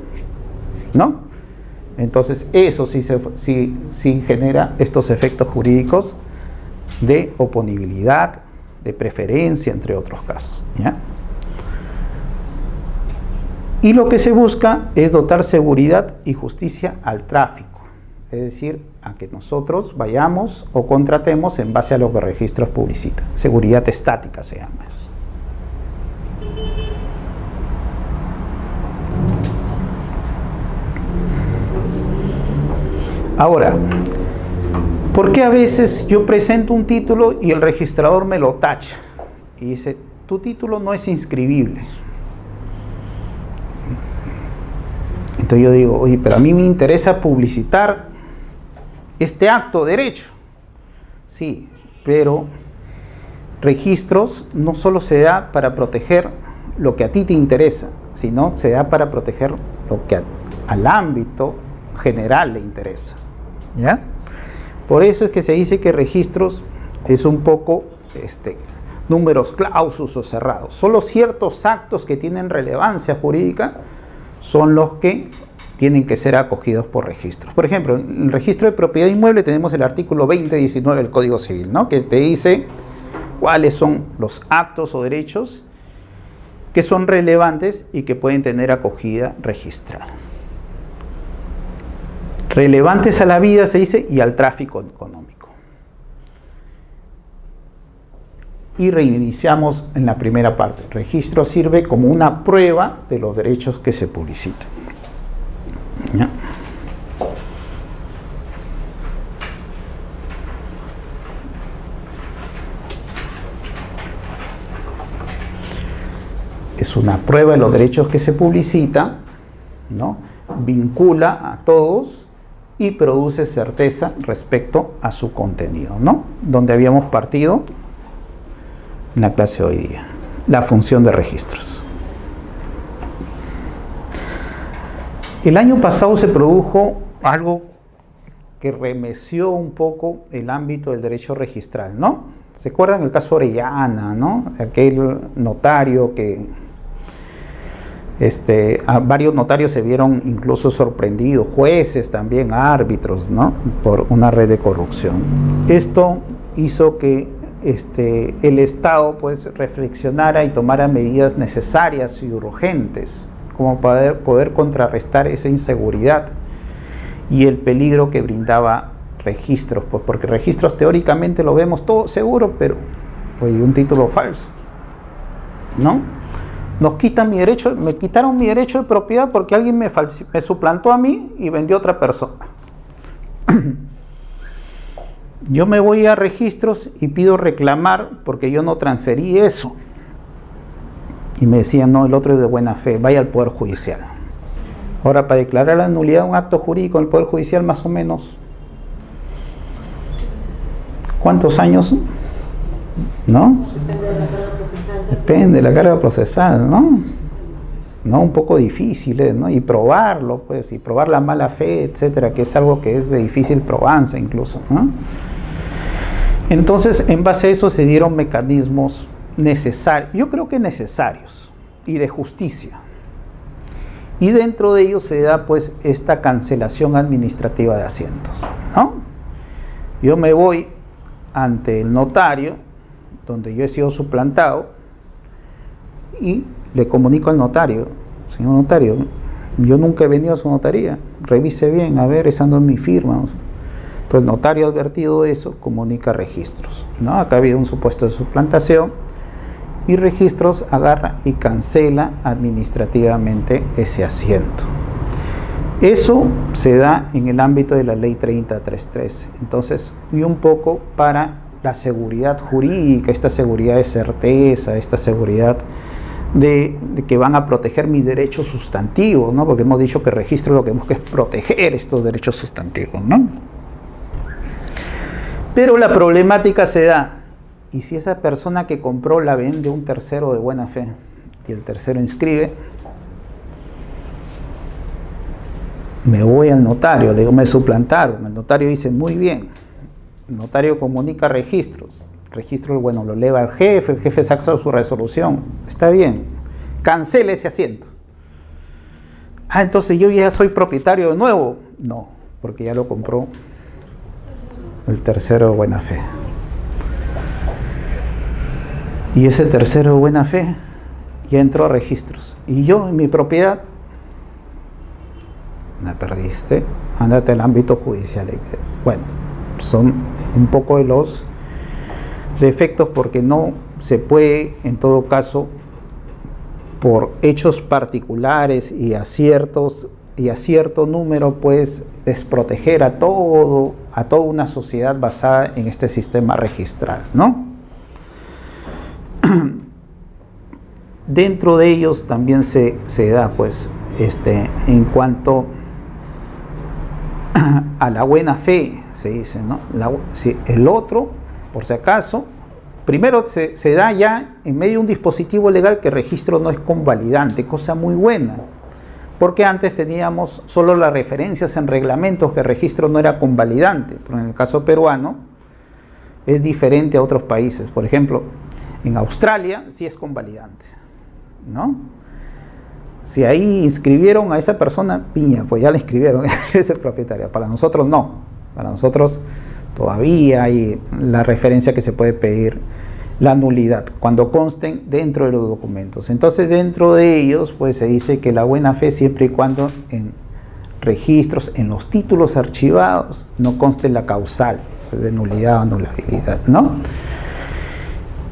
¿no? Entonces eso sí genera estos efectos jurídicos de oponibilidad, de preferencia, entre otros casos, ¿ya? Y lo que se busca es dotar seguridad y justicia al tráfico. Es decir, a que nosotros vayamos o contratemos en base a lo que registros publicitan. Seguridad estática se llama eso. Ahora, ¿por qué a veces yo presento un título y el registrador me lo tacha? Y dice, tu título no es inscribible. Entonces yo digo, oye, pero a mí me interesa publicitar este acto de derecho. Sí, pero registros no solo se da para proteger lo que a ti te interesa, sino se da para proteger lo que al ámbito general le interesa, ¿ya? Por eso es que se dice que registros es un poco números clausus o cerrados. Solo ciertos actos que tienen relevancia jurídica son los que tienen que ser acogidos por registros. Por ejemplo, en el registro de propiedad inmueble tenemos el artículo 2019 del Código Civil, ¿no?, que te dice cuáles son los actos o derechos que son relevantes y que pueden tener acogida registrada. Relevantes a la vida, se dice, y al tráfico económico. Y reiniciamos en la primera parte. El registro sirve como una prueba de los derechos que se publicitan, ¿ya? Es una prueba de los derechos que se publicitan, ¿no? Vincula a todos y produce certeza respecto a su contenido, ¿no? Donde habíamos partido en la clase de hoy día, la función de registros. El año pasado se produjo algo que remeció un poco el ámbito del derecho registral, ¿no? ¿Se acuerdan el caso Orellana, ¿no? Aquel notario que varios notarios se vieron incluso sorprendidos, jueces también, árbitros, ¿no?, por una red de corrupción. Esto hizo que el Estado pues reflexionara y tomara medidas necesarias y urgentes como para poder contrarrestar esa inseguridad y el peligro que brindaba registros, pues porque registros teóricamente lo vemos todo seguro, pero oye, un título falso, ¿no? Nos quitan mi derecho, me quitaron mi derecho de propiedad porque alguien me suplantó a mí y vendió a otra persona. Yo me voy a registros y pido reclamar porque yo no transferí eso. Y me decían, no, el otro es de buena fe, vaya al Poder Judicial. Ahora, para declarar la nulidad de un acto jurídico en el Poder Judicial, más o menos, ¿cuántos años? ¿No? Depende de la carga procesal, ¿no? ¿No? Un poco difícil, ¿no? Y probarlo, pues, y probar la mala fe, etcétera, que es algo que es de difícil probanza incluso, ¿no? Entonces, en base a eso se dieron mecanismos necesarios, yo creo que necesarios, y de justicia. Y dentro de ellos se da, pues, esta cancelación administrativa de asientos, ¿no? Yo me voy ante el notario, donde yo he sido suplantado, y le comunico al notario: señor notario, yo nunca he venido a su notaría, revise bien, a ver, esa no es mi firma. Entonces el notario, advertido de eso, comunica a registros, ¿no? Acá ha habido un supuesto de suplantación, y registros agarra y cancela administrativamente ese asiento. Eso se da en el ámbito de la ley 30.3.3. Entonces, y un poco para la seguridad jurídica, esta seguridad de certeza, esta seguridad de que van a proteger mis derechos sustantivos, ¿no? Porque hemos dicho que el registro lo que busca es proteger estos derechos sustantivos, ¿no? Pero la problemática se da, y si esa persona que compró la vende a un tercero de buena fe, y el tercero inscribe, me voy al notario, le digo, me suplantaron, el notario dice, muy bien, el notario comunica registros, registro, bueno, lo eleva al jefe, el jefe saca su resolución, está bien, cancele ese asiento. Ah, entonces yo ya soy propietario de nuevo. No, porque ya lo compró el tercero de buena fe. Y ese tercero de buena fe ya entró a registros. Y yo, en mi propiedad, la perdiste, ándate al ámbito judicial. Bueno, son un poco de los defectos, porque no se puede, en todo caso, por hechos particulares y a cierto número, pues, desproteger a toda una sociedad basada en este sistema registral, ¿no? Dentro de ellos también se da, pues, en cuanto a la buena fe, se dice, ¿no? Si el otro, por si acaso, primero se da ya en medio de un dispositivo legal que el registro no es convalidante, cosa muy buena, porque antes teníamos solo las referencias en reglamentos que el registro no era convalidante, pero en el caso peruano es diferente a otros países. Por ejemplo, en Australia sí es convalidante, ¿no? Si ahí inscribieron a esa persona, piña, pues ya la inscribieron, es el propietario. Para nosotros no, para nosotros todavía hay la referencia que se puede pedir, la nulidad, cuando consten dentro de los documentos. Entonces, dentro de ellos, pues se dice que la buena fe, siempre y cuando en registros, en los títulos archivados, no conste la causal de nulidad o anulabilidad, ¿no?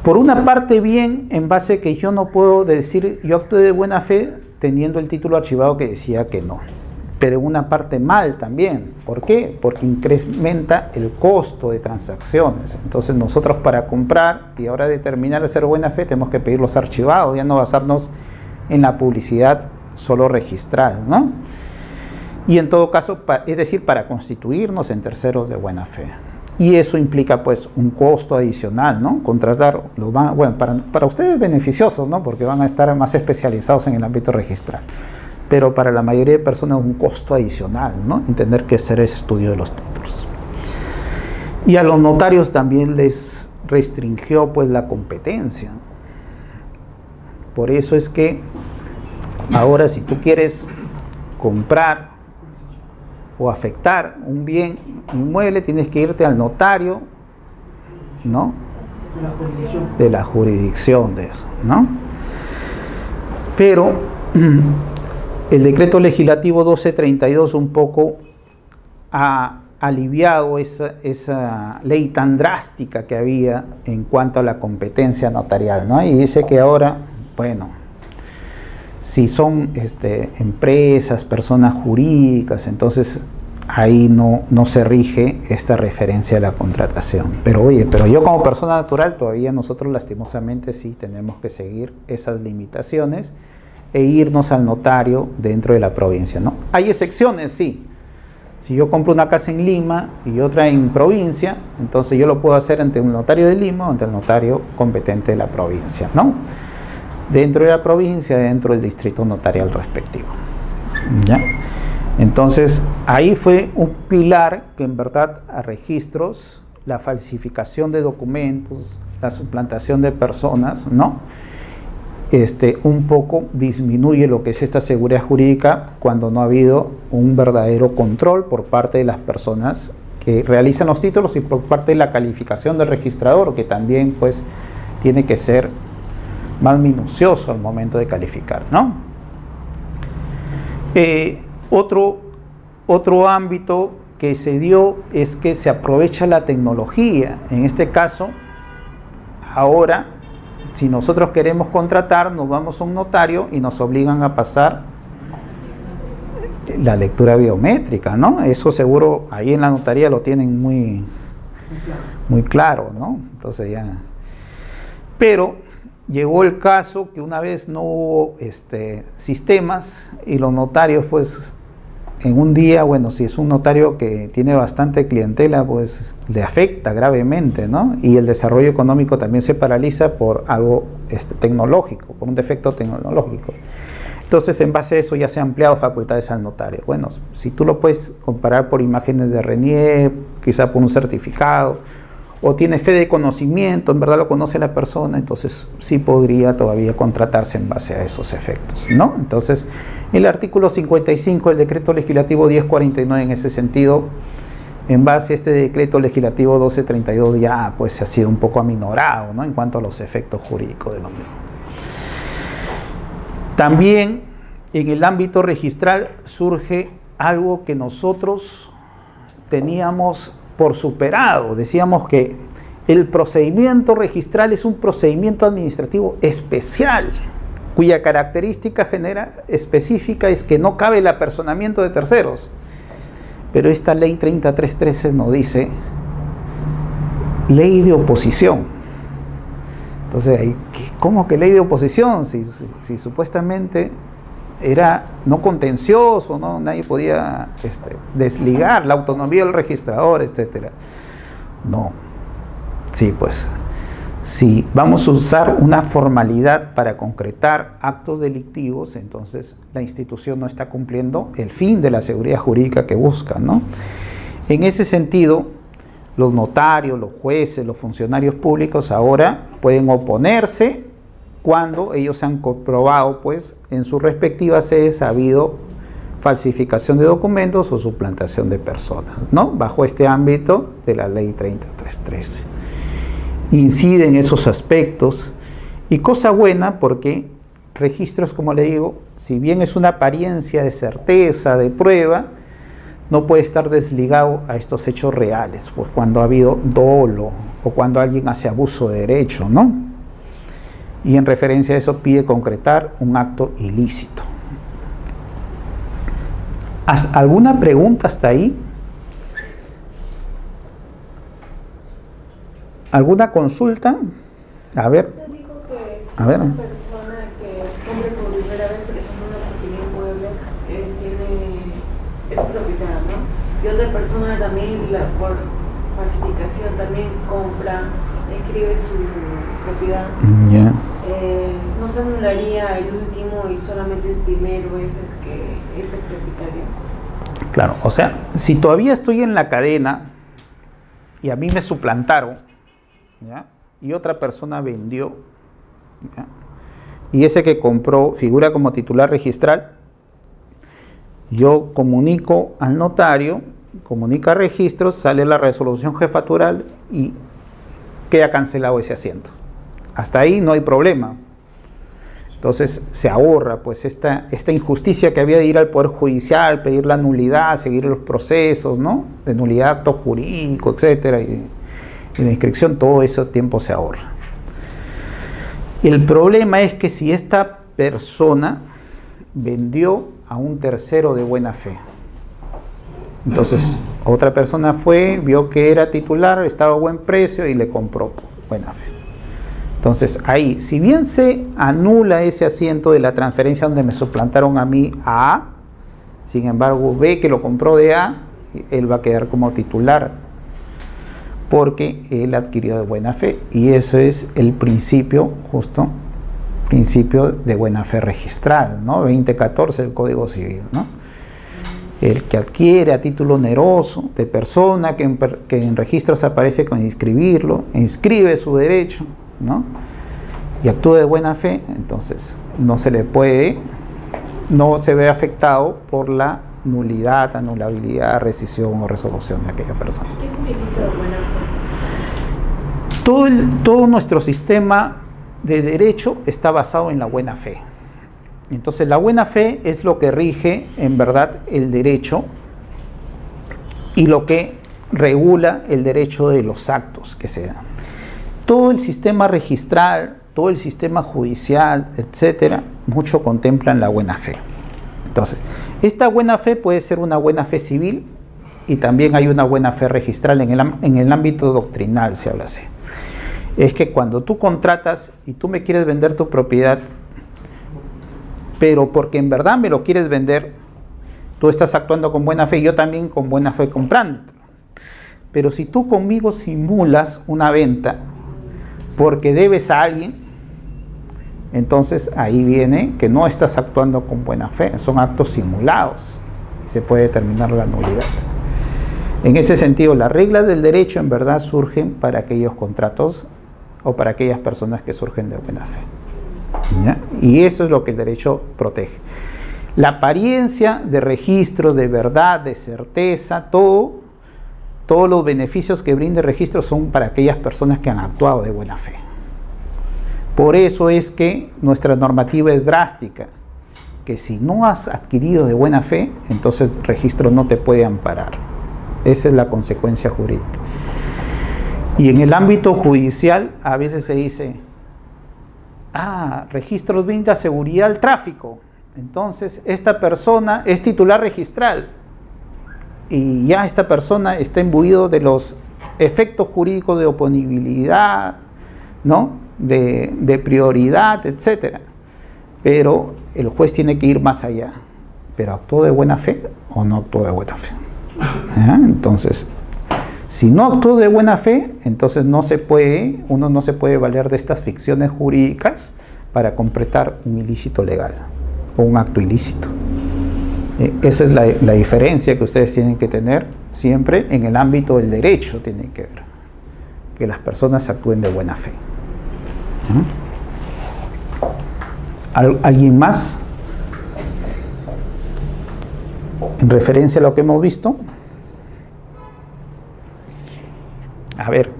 Por una parte, bien, en base a que yo no puedo decir yo actué de buena fe teniendo el título archivado que decía que no. Pero en una parte mal también. ¿Por qué? Porque incrementa el costo de transacciones. Entonces nosotros, para comprar y ahora determinar el ser buena fe, tenemos que pedir los archivados, ya no basarnos en la publicidad solo registral, ¿no? Y en todo caso, es decir, para constituirnos en terceros de buena fe. Y eso implica, pues, un costo adicional, ¿no? Contratar, bueno, para ustedes beneficiosos, ¿no? Porque van a estar más especializados en el ámbito registral. Pero para la mayoría de personas es un costo adicional, ¿no? Entender qué es el estudio de los títulos. Y a los notarios también les restringió, pues, la competencia. Por eso es que ahora, si tú quieres comprar o afectar un bien inmueble, tienes que irte al notario, ¿no? De la jurisdicción de eso, ¿no? Pero el decreto legislativo 1232 un poco ha aliviado esa ley tan drástica que había en cuanto a la competencia notarial, ¿no? Y dice que ahora, bueno, si son empresas, personas jurídicas, entonces ahí no se rige esta referencia a la contratación. Pero oye, pero yo como persona natural, todavía nosotros lastimosamente sí tenemos que seguir esas limitaciones e irnos al notario dentro de la provincia, ¿no? Hay excepciones, sí. Si yo compro una casa en Lima y otra en provincia, entonces yo lo puedo hacer ante un notario de Lima o ante el notario competente de la provincia, ¿no? dentro de la provincia, dentro del distrito notarial respectivo. ¿Ya? Entonces, ahí fue un pilar que en verdad a registros, la falsificación de documentos, la suplantación de personas, ¿no? Un poco disminuye lo que es esta seguridad jurídica cuando no ha habido un verdadero control por parte de las personas que realizan los títulos y por parte de la calificación del registrador, que también pues tiene que ser más minucioso al momento de calificar, ¿no? Otro ámbito que se dio es que se aprovecha la tecnología. En este caso, ahora, si nosotros queremos contratar, nos vamos a un notario y nos obligan a pasar la lectura biométrica, ¿no? Eso seguro ahí en la notaría lo tienen muy claro, ¿no? Entonces ya. Pero llegó el caso que una vez no hubo sistemas y los notarios, pues, en un día, bueno, si es un notario que tiene bastante clientela, pues le afecta gravemente, ¿no? Y el desarrollo económico también se paraliza por algo tecnológico, por un defecto tecnológico. Entonces, en base a eso ya se han ampliado facultades al notario. Bueno, si tú lo puedes comparar por imágenes de RENIEC, quizá por un certificado, o tiene fe de conocimiento, en verdad lo conoce la persona, entonces sí podría todavía contratarse en base a esos efectos, ¿no? Entonces, el artículo 55 del decreto legislativo 1049 en ese sentido, en base a este decreto legislativo 1232 ya pues ha sido un poco aminorado, ¿no? En cuanto a los efectos jurídicos de lo mismo. También en el ámbito registral surge algo que nosotros teníamos por superado. Decíamos que el procedimiento registral es un procedimiento administrativo especial, cuya característica específica es que no cabe el apersonamiento de terceros. Pero esta ley 3313 nos dice ley de oposición. Entonces, ¿cómo que ley de oposición? Si supuestamente era no contencioso, ¿no? Nadie podía desligar la autonomía del registrador, etcétera. No. Sí, pues, si vamos a usar una formalidad para concretar actos delictivos, entonces la institución no está cumpliendo el fin de la seguridad jurídica que busca, ¿no? En ese sentido, los notarios, los jueces, los funcionarios públicos ahora pueden oponerse cuando ellos han comprobado, pues, en sus respectivas sedes ha habido falsificación de documentos o suplantación de personas, ¿no? Bajo este ámbito de la ley 3313. Incide en esos aspectos y cosa buena porque registros, como le digo, si bien es una apariencia de certeza, de prueba, no puede estar desligado a estos hechos reales, pues cuando ha habido dolo o cuando alguien hace abuso de derecho, ¿no? Y en referencia a eso pide concretar un acto ilícito. ¿Alguna pregunta hasta ahí? ¿Alguna consulta? A ver. Usted dijo que si A ver. una persona que compre por primera vez, por ejemplo, una propiedad inmueble, es propiedad, ¿no? Y otra persona también, por falsificación, también compra, escribe su propiedad. Yeah. ¿No se anularía el último y solamente el primero es el que es el propietario? Claro, o sea, si todavía estoy en la cadena y a mí me suplantaron, ¿ya? Y otra persona vendió, ¿ya? Y ese que compró figura como titular registral, yo comunico al notario, comunica a registros, sale la resolución jefatural y queda cancelado ese asiento. Hasta ahí no hay problema. Entonces se ahorra pues esta injusticia que había de ir al Poder Judicial, pedir la nulidad, seguir los procesos, ¿no? De nulidad, acto jurídico, etcétera, y la inscripción, todo ese tiempo se ahorra. El problema es que si esta persona vendió a un tercero de buena fe, entonces otra persona fue, vio que era titular, estaba a buen precio y le compró por buena fe. Entonces ahí, si bien se anula ese asiento de la transferencia donde me suplantaron a mí a A, sin embargo B que lo compró de A, él va a quedar como titular porque él adquirió de buena fe, y eso es el principio justo principio de buena fe registral, ¿no? 2014 del Código Civil, ¿no? El que adquiere a título oneroso de persona que en registros aparece con inscribirlo, inscribe su derecho, ¿no? Y actúa de buena fe, entonces no se ve afectado por la nulidad, anulabilidad, rescisión o resolución de aquella persona. ¿Qué significa buena fe? Todo nuestro sistema de derecho está basado en la buena fe. Entonces la buena fe es lo que rige en verdad el derecho y lo que regula el derecho de los actos que se dan. Todo el sistema registral, todo el sistema judicial, etcétera, mucho contemplan la buena fe. Entonces, esta buena fe puede ser una buena fe civil y también hay una buena fe registral en el ámbito doctrinal, se habla así. Es que cuando tú contratas y tú me quieres vender tu propiedad, pero porque en verdad me lo quieres vender, tú estás actuando con buena fe y yo también con buena fe comprándote. Pero si tú conmigo simulas una venta porque debes a alguien, entonces ahí viene que no estás actuando con buena fe, son actos simulados y se puede determinar la nulidad. En ese sentido, las reglas del derecho en verdad surgen para aquellos contratos o para aquellas personas que surgen de buena fe, ¿ya? Y eso es lo que el derecho protege. La apariencia de registros, de verdad, de certeza, todos los beneficios que brinda el registro son para aquellas personas que han actuado de buena fe. Por eso es que nuestra normativa es drástica, que si no has adquirido de buena fe, entonces el registro no te puede amparar. Esa es la consecuencia jurídica. Y en el ámbito judicial a veces se dice, registros brinda seguridad al tráfico, entonces esta persona es titular registral y ya esta persona está imbuido de los efectos jurídicos de oponibilidad, ¿no? de prioridad, etcétera. Pero el juez tiene que ir más allá. ¿Pero actuó de buena fe o no actuó de buena fe? Entonces, si no actuó de buena fe, entonces uno no se puede valer de estas ficciones jurídicas para completar un ilícito legal o un acto ilícito. Esa es la diferencia que ustedes tienen que tener siempre en el ámbito del derecho, tienen que ver, que las personas actúen de buena fe. ¿Alguien más? En referencia a lo que hemos visto. A ver,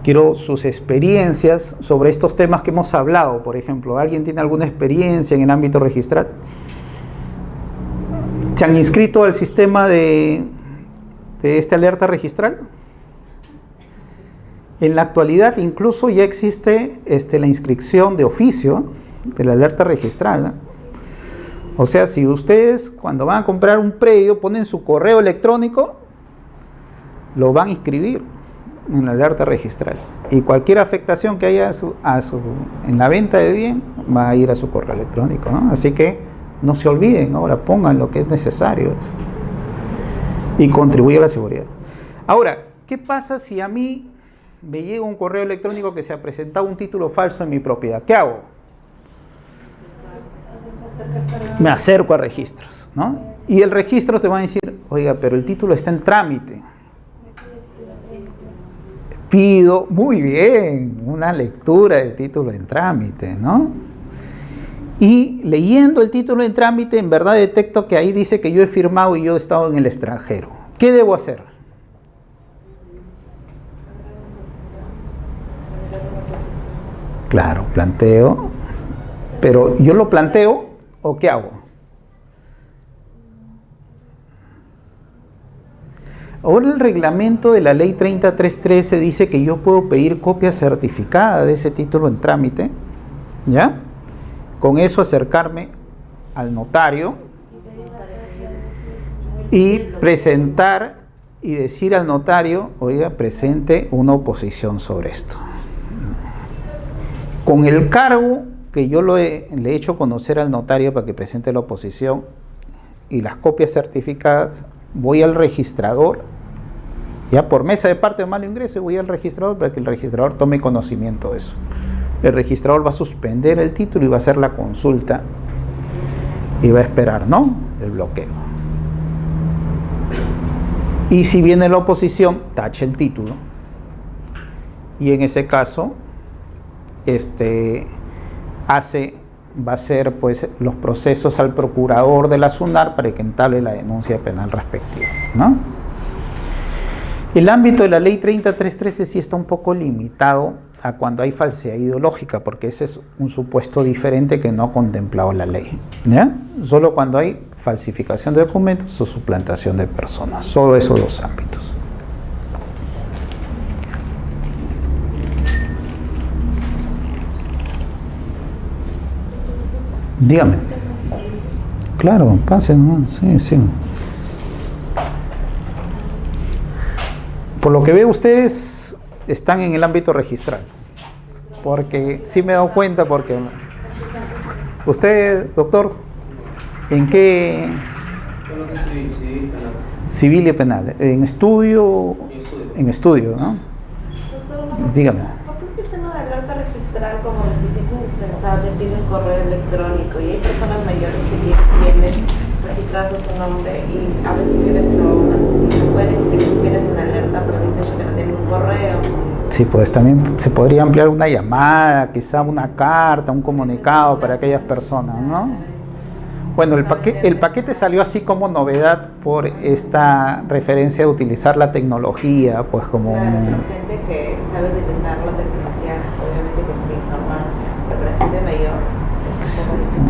quiero sus experiencias sobre estos temas que hemos hablado. Por ejemplo, ¿alguien tiene alguna experiencia en el ámbito registral? ¿Se han inscrito al sistema de esta alerta registral? En la actualidad incluso ya existe la inscripción de oficio de la alerta registral, ¿no? O sea, si ustedes cuando van a comprar un predio ponen su correo electrónico, lo van a inscribir en la alerta registral. Y cualquier afectación que haya en la venta de bien va a ir a su correo electrónico, ¿no? Así que no se olviden, ahora pongan lo que es necesario y contribuye a la seguridad. Ahora, ¿qué pasa si a mí me llega un correo electrónico que se ha presentado un título falso en mi propiedad? ¿Qué hago? Me acerco a registros, ¿no? Y el registro te va a decir, oiga, pero el título está en trámite. Pido, muy bien, una lectura de título en trámite, ¿no? Y leyendo el título en trámite, en verdad detecto que ahí dice que yo he firmado y yo he estado en el extranjero. ¿Qué debo hacer? Claro, planteo, pero ¿yo lo planteo o qué hago? Ahora el reglamento de la ley 3313 dice que yo puedo pedir copia certificada de ese título en trámite, ¿ya? Con eso acercarme al notario y presentar y decir al notario, oiga, presente una oposición sobre esto. Con el cargo que yo le he hecho conocer al notario para que presente la oposición y las copias certificadas, voy al registrador, ya por mesa de parte de malo ingreso, voy al registrador para que el registrador tome conocimiento de eso. el registrador va a suspender el título y va a hacer la consulta y va a esperar, ¿no?, el bloqueo. Y si viene la oposición, tache el título. Y en ese caso, va a hacer pues los procesos al procurador de la SUNAR para que entable la denuncia penal respectiva, ¿no? El ámbito de la ley 30313 sí está un poco limitado a cuando hay falsedad ideológica, porque ese es un supuesto diferente que no ha contemplado la ley, ¿ya? Solo cuando hay falsificación de documentos o suplantación de personas, solo esos dos ámbitos. Dígame. Claro, pasen, ¿no? Sí, sí. Por lo que veo, ustedes están en el ámbito registral, porque sí me he dado cuenta, porque usted, doctor, ¿en qué? Civil y penal. ¿En estudio? En estudio, ¿no? Doctor, Dígame. ¿por qué el sistema de alerta registral como requisito indispensable pide un correo electrónico y hay personas mayores que tienen registradas a su nombre y a veces viven solas? Si no pueden escribir, tienes una alerta, pero dicen que no tienen un correo. Sí, pues también se podría ampliar una llamada, quizá una carta, un comunicado para aquellas personas, ¿no? Bueno, el paquete salió así como novedad por esta referencia de utilizar la tecnología, pues como Claro, la gente que sabe utilizar la tecnología, obviamente que sí, normal, pero la gente mayor es un poco difícil.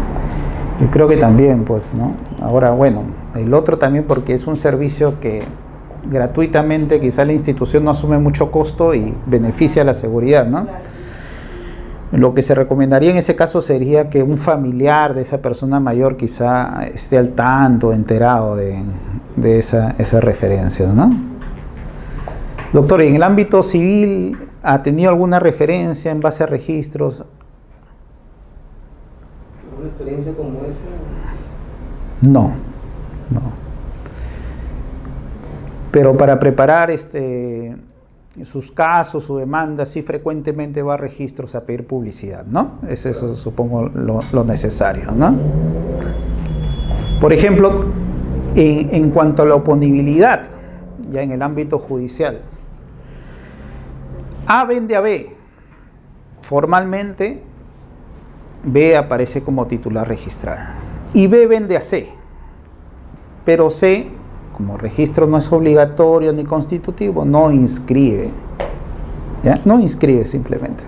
Yo creo que también, pues, ¿no? Ahora, bueno, el otro también porque es un servicio que gratuitamente quizá la institución no asume mucho costo y beneficia a la seguridad, ¿no? Claro. Lo que se recomendaría en ese caso sería que un familiar de esa persona mayor quizá esté al tanto, enterado de esa referencia, ¿no? Doctor, ¿en el ámbito civil ha tenido alguna referencia en base a registros? ¿Una experiencia como esa? No, no. Pero para preparar sus casos, su demanda, sí frecuentemente va a registros a pedir publicidad, ¿no? Es eso, supongo, lo necesario, ¿no? Por ejemplo, en cuanto a la oponibilidad, ya en el ámbito judicial, A vende a B. Formalmente, B aparece como titular registral. Y B vende a C. Pero C, como registro no es obligatorio ni constitutivo, no inscribe. ¿Ya? No inscribe simplemente.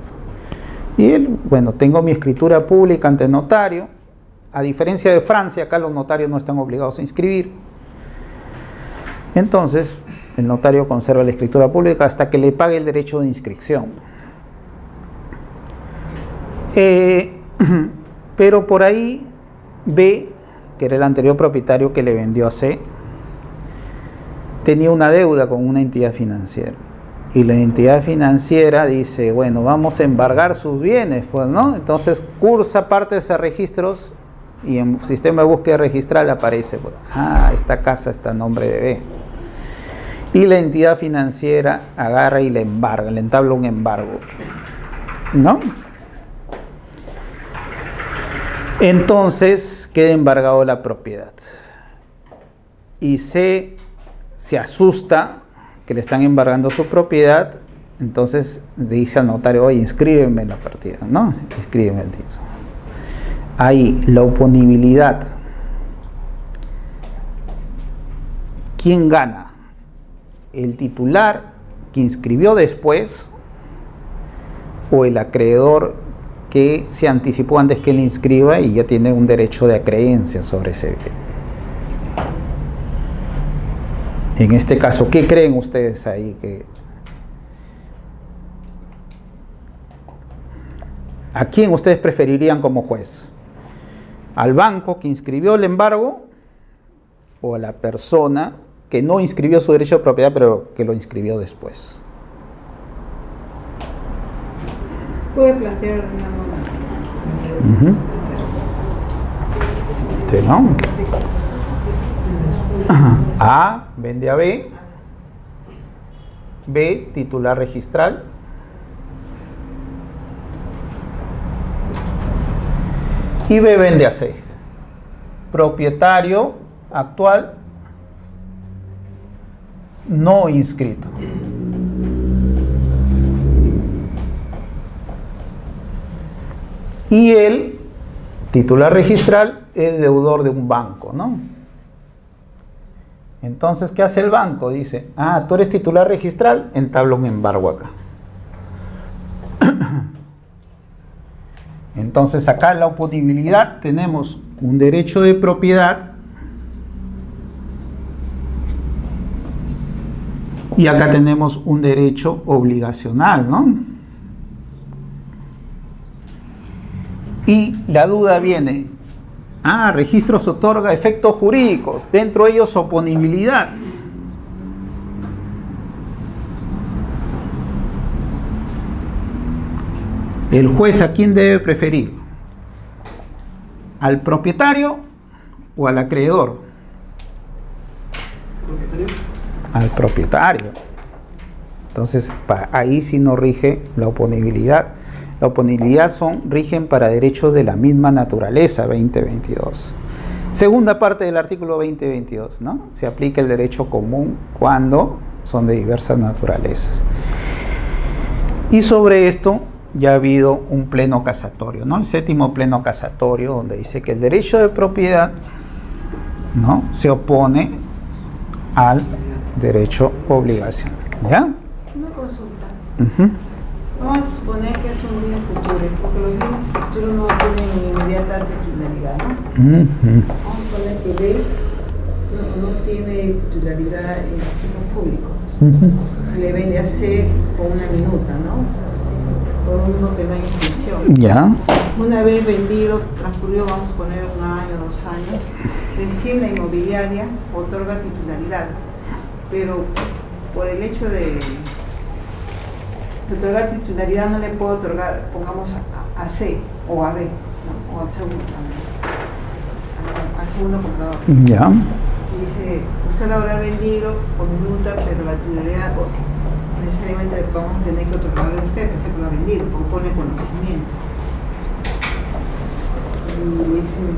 Y él, bueno, tengo mi escritura pública ante notario. A diferencia de Francia, acá los notarios no están obligados a inscribir. Entonces, el notario conserva la escritura pública hasta que le pague el derecho de inscripción. Pero por ahí B, que era el anterior propietario que le vendió a C, tenía una deuda con una entidad financiera. Y la entidad financiera dice, bueno, vamos a embargar sus bienes, pues, ¿no? Entonces cursa parte de esos registros y en sistema de búsqueda registral aparece, pues, esta casa está a nombre de B. Y la entidad financiera agarra y le embarga, le entabla un embargo, ¿no? Entonces queda embargado la propiedad. Y se asusta que le están embargando su propiedad, entonces dice al notario, oye, inscríbeme en la partida, ¿no? Inscríbeme el título. Ahí, la oponibilidad. ¿Quién gana? ¿El titular que inscribió después o el acreedor que se anticipó antes que él inscriba y ya tiene un derecho de acreencia sobre ese bien? En este caso, ¿qué creen ustedes ahí? ¿A quién ustedes preferirían como juez? ¿Al banco que inscribió el embargo o a la persona que no inscribió su derecho de propiedad pero que lo inscribió después? Puede plantear una Sí, ¿no? A vende a B, B titular registral, Y B vende a C. Propietario actual no inscrito. Y el titular registral es deudor de un banco, ¿no? Entonces, ¿qué hace el banco? Dice, ah, tú eres titular registral, entabla un embargo acá. Entonces, acá en la oponibilidad tenemos un derecho de propiedad y acá tenemos un derecho obligacional, ¿no? Y la duda viene, ah, registros otorga efectos jurídicos, dentro de ellos oponibilidad. El juez, ¿a quién debe preferir? ¿Al propietario o al acreedor? Al propietario. Entonces, ahí sí no rige la oponibilidad. La oponibilidad rigen para derechos de la misma naturaleza, 2022. Segunda parte del artículo 2022, ¿no? Se aplica el derecho común cuando son de diversas naturalezas. Y sobre esto ya ha habido un pleno casatorio, ¿no? El séptimo pleno casatorio, donde dice que el derecho de propiedad, ¿no?, se opone al derecho obligacional, ¿ya? Una consulta. Uh-huh. Vamos a suponer que es un bien futuro, porque los bienes futuros no tienen inmediata titularidad, ¿no? Uh-huh. Vamos a suponer que B no tiene titularidad en activos públicos. Uh-huh. Se le vende a C con una minuta, ¿no? Por uno que no hay inscripción. Ya. Una vez vendido, transcurrió, vamos a poner 1 año, 2 años, recién la inmobiliaria otorga titularidad, pero por el hecho de otorgar titularidad no le puedo otorgar, pongamos a C o a B, ¿no? O al segundo comprador. Ya. Y dice, usted la habrá vendido por minuta, pero la titularidad necesariamente vamos a tener que otorgarle a usted, que se lo ha vendido, porque pone conocimiento. Y dicen,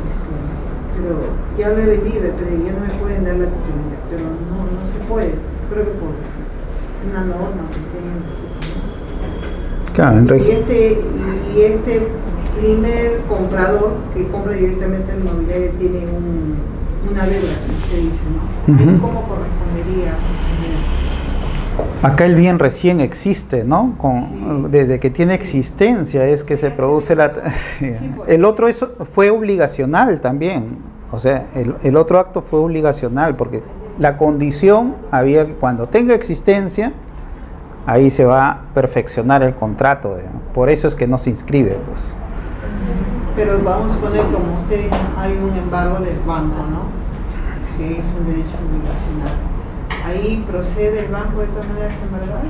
pero ya lo he vendido, pero ya no me pueden dar la titularidad, pero no se puede, creo que por una norma que tienen. Claro, Y este primer comprador que compra directamente el inmobiliario tiene una deuda, como usted dice, ¿no? Uh-huh. ¿Cómo correspondería? Acá el bien recién existe, ¿no? Desde que tiene existencia es que se produce la... El otro fue obligacional también. O sea, el otro acto fue obligacional porque la condición había que cuando tenga existencia, ahí se va a perfeccionar el contrato. Por eso es que no se inscribe, pues. Pero vamos a poner, como usted dice, hay un embargo del banco, ¿no? Que es un derecho obligacional. ¿Ahí procede el banco de todas maneras a embargar?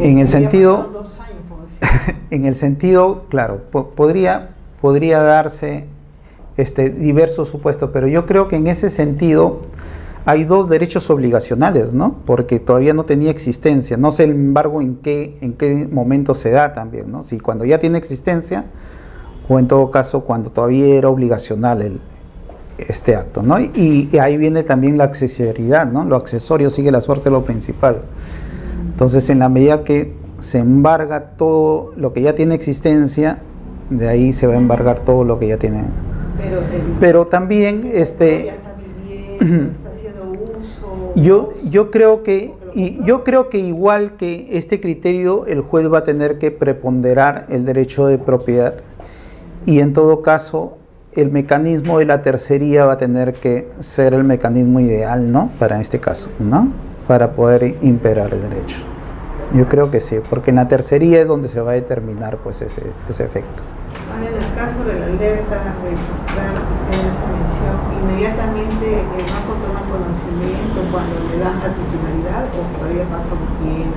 En el sentido... 2 años, por decir. En el sentido, claro, podría darse diversos supuestos, pero yo creo que en ese sentido hay 2 derechos obligacionales, ¿no? Porque todavía no tenía existencia. No sé el embargo en qué momento se da también, ¿no? Si cuando ya tiene existencia o en todo caso cuando todavía era obligacional este acto, ¿no? Y ahí viene también la accesoriedad, ¿no? Lo accesorio sigue la suerte de lo principal. Entonces, en la medida que se embarga todo lo que ya tiene existencia, de ahí se va a embargar todo lo que ya tiene. Pero también ya está viviendo, está haciendo uso. yo creo que igual que este criterio, el juez va a tener que preponderar el derecho de propiedad y en todo caso el mecanismo de la tercería va a tener que ser el mecanismo ideal, ¿no? Para este caso, ¿no? Para poder imperar el derecho. Yo creo que sí, porque en la tercería es donde se va a determinar pues ese efecto. Ahora, en el caso de la alerta registral que usted hace mención, inmediatamente el banco toma conocimiento cuando le dan la titularidad o todavía pasa un tiempo.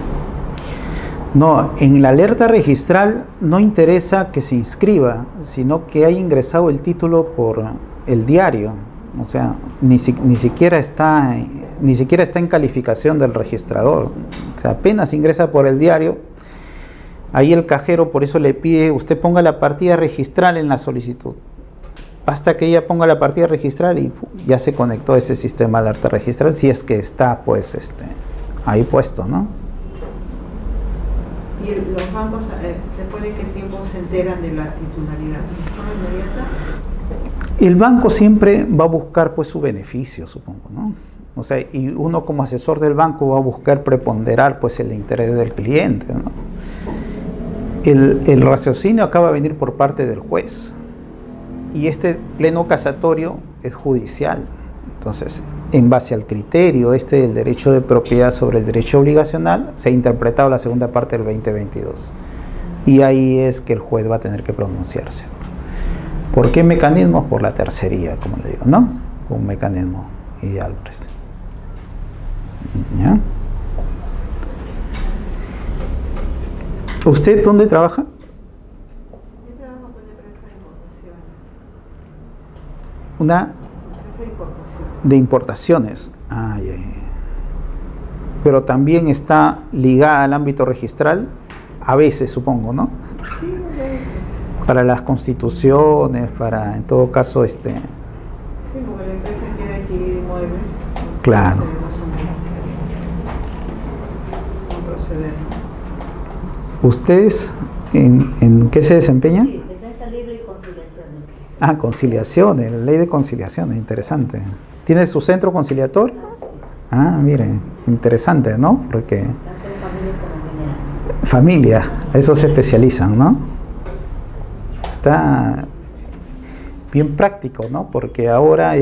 No, en la alerta registral no interesa que se inscriba, sino que haya ingresado el título por el diario. O sea, ni siquiera está en calificación del registrador. O sea, apenas ingresa por el diario, ahí el cajero por eso le pide, usted ponga la partida registral en la solicitud. Basta que ella ponga la partida registral y ya se conectó ese sistema de alerta registral, si es que está pues ahí puesto, ¿no? ¿Y los bancos después de qué tiempo se enteran de la titularidad? ¿De forma inmediata? El banco siempre va a buscar pues su beneficio, supongo, ¿no? O sea, y uno como asesor del banco va a buscar preponderar pues el interés del cliente, ¿no? El raciocinio acaba de venir por parte del juez y este pleno casatorio es judicial. Entonces, en base al criterio del derecho de propiedad sobre el derecho obligacional, se ha interpretado la segunda parte del 2022 y ahí es que el juez va a tener que pronunciarse. ¿Por qué mecanismos? Por la tercería, como le digo, ¿no? Un mecanismo ideal, pues. ¿Ya? ¿Usted dónde trabaja? Yo trabajo con una empresa de importación. Una Empresa de importación. de importaciones. Ya. Pero también está ligada al ámbito registral, a veces supongo, ¿no? Sí, no sé. Para las constituciones, para en todo caso Sí, porque la empresa quiere adquirir inmuebles. Claro. Más o menos. No proceder, ¿no? ¿Ustedes en qué se desempeñan? Sí, defensa libre y conciliación. Conciliaciones, la ley de conciliaciones, interesante. ¿Tiene su centro conciliatorio? Mire, interesante, ¿no? Porque Tanto en familia como en familia, a eso se especializan, ¿no? Está bien práctico, ¿no? Porque ahora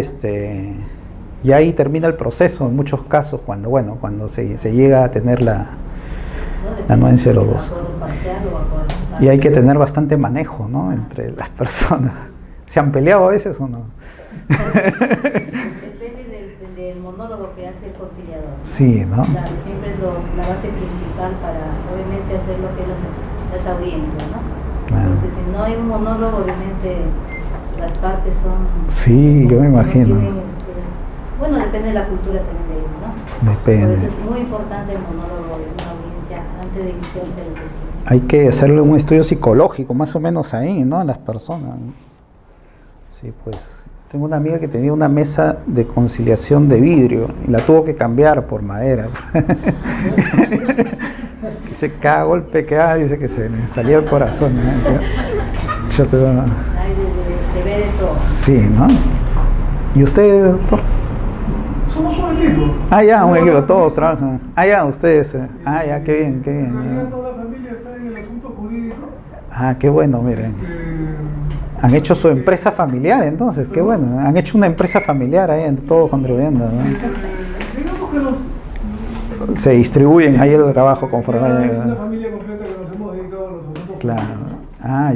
ya ahí termina el proceso en muchos casos cuando se llega a tener la 902. Y hay que tener bastante manejo, ¿no? Entre las personas. ¿Se han peleado a veces o no? Depende del monólogo que hace el conciliador, ¿no? Sí, ¿no? Claro, siempre es la base principal para, obviamente, hacer lo que es las audiencias, ¿no? Claro. Porque si no hay un monólogo, obviamente, las partes son... Sí, yo me imagino. no tienen, bueno, depende de la cultura también de ellos, ¿no? Depende. Por eso es muy importante el monólogo de una audiencia antes de iniciarse la sesión. Hay que hacerle un estudio psicológico, más o menos ahí, ¿no? A las personas. Sí, pues. Tengo una amiga que tenía una mesa de conciliación de vidrio y la tuvo que cambiar por madera. Que se cada golpe que da, dice que se le salía el corazón, ¿no? Se ve de todo. Sí, ¿no? ¿Y usted, doctor? Somos un equipo. Ya, un equipo, todos trabajan. Ya, ustedes. Ya, qué bien, qué En realidad bien. toda la familia está en el asunto jurídico. Qué bueno, miren. Han hecho su empresa familiar, entonces, qué bueno. Han hecho una empresa familiar ahí, todos contribuyendo, ¿no? Digamos que Se distribuyen ahí el trabajo conforme. es una familia completa que nos hemos dedicado a los asuntos Claro.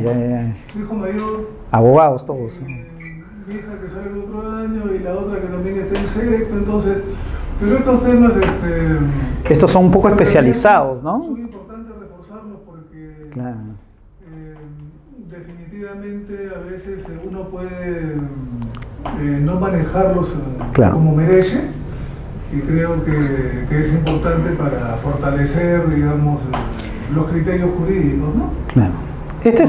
Ya. Mi hijo mayor, Abogados todos. mi hija que sale el otro año y la otra que también está en sexto, entonces, pero estos temas, Estos son un poco especializados, ¿no? Son importantes reforzarlos porque Claro. definitivamente a veces uno puede no manejarlos Claro. como merece y creo que es importante para fortalecer, digamos, los criterios jurídicos, ¿no? Claro. Esta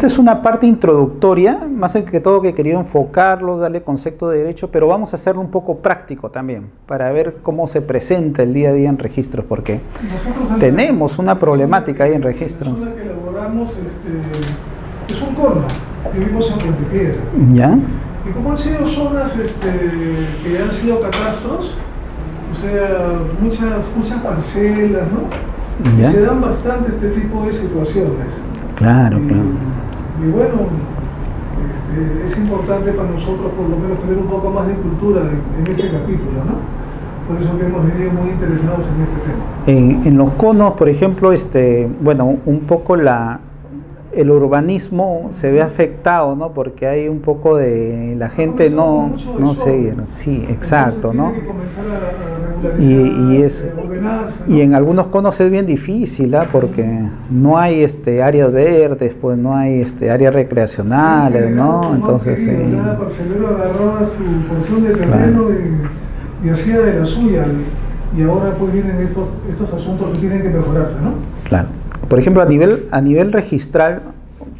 es una parte introductoria, más que todo que quería enfocarlos, darle concepto de derecho, pero vamos a hacerlo un poco práctico también, para ver cómo se presenta el día a día en registros, porque Nosotros tenemos una problemática ahí en registros. La zona que elaboramos es un cono, vivimos en Montepiedra. ¿Ya? Y como han sido zonas que han sido catastros, o sea, muchas parcelas, ¿no? ¿Ya? Se dan bastante este tipo de situaciones. Claro, Y, claro. y bueno, es importante para nosotros por lo menos tener un poco más de cultura en este capítulo, ¿no? Por eso que hemos venido muy interesados en este tema. En los conos, por ejemplo, bueno, un poco el urbanismo se ve afectado, ¿no? Porque hay un poco de la gente no seguir. Sí, exacto, Entonces, ¿no? tiene que comenzar a regularizar, ordenarse, ¿no? Y en algunos conos es bien difícil, porque no hay áreas verdes, pues no hay áreas recreacionales, ¿no? Entonces, cada parcelero agarraba su porción de terreno y hacía de la suya. Y ahora pues vienen estos asuntos que tienen que mejorarse, ¿no? Claro. Por ejemplo, a nivel registral,